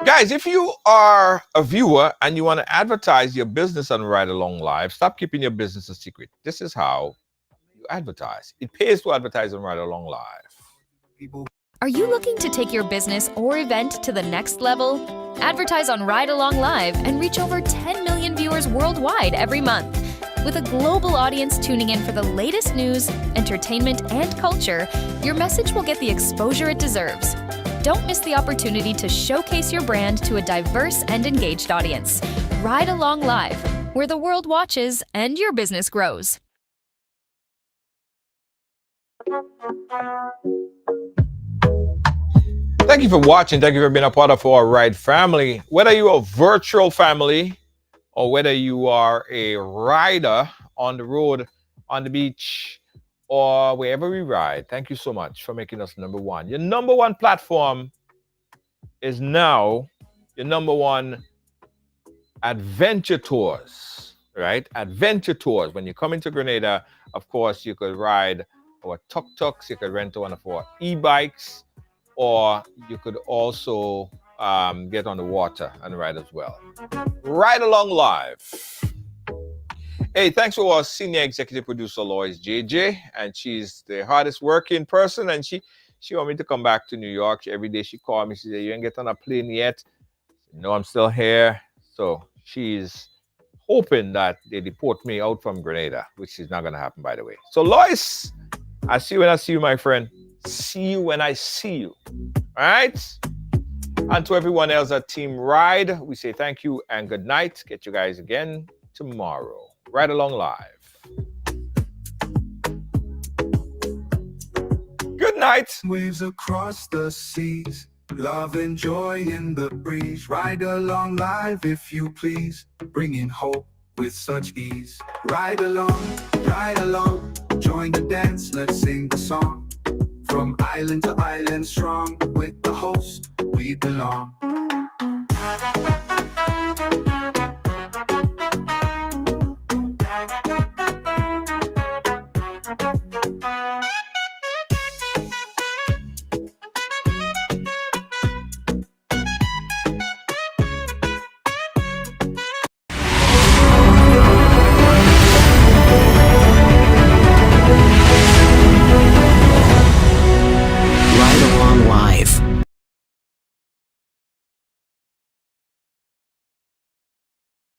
Guys, if you are a viewer and you want to advertise your business on RideAlong Live, stop keeping your business a secret. This is how you advertise. It pays to advertise on RideAlong Live. Are you looking to take your business or event to the next level? Advertise on RideAlong Live and reach over 10 million viewers worldwide every month. With a global audience tuning in for the latest news, entertainment, and culture, your message will get the exposure it deserves. Don't miss the opportunity to showcase your brand to a diverse and engaged audience. RideAlong Live, where the world watches and your business grows. Thank you for watching. Thank you for being a part of our Ride family. Whether you're a virtual family or whether you are a rider on the road, on the beach, or wherever we ride, thank you so much for making us number one. Your number one platform is now your number one adventure tours, right? Adventure tours. When you come into Grenada, of course, you could ride our tuk-tuks, you could rent one of our e-bikes, or you could also get on the water and ride as well. RideAlong Live. Hey, thanks to our senior executive producer, Lois JJ, and she's the hardest working person, and she want me to come back to New York. Every day she called me, she said, you ain't get on a plane yet? No, I'm still here. So she's hoping that they deport me out from Grenada, which is not going to happen, by the way. So Lois, I see you when I see you, my friend. See you when I see you. All right? And to everyone else at Team Ride, we say thank you and good night. Get you guys again tomorrow. RideAlong Live. Good night. Waves across the seas, love and joy in the breeze. Ride along live if you please, bringing hope with such ease. Ride along, join the dance, let's sing the song. From island to island strong, with the host we belong.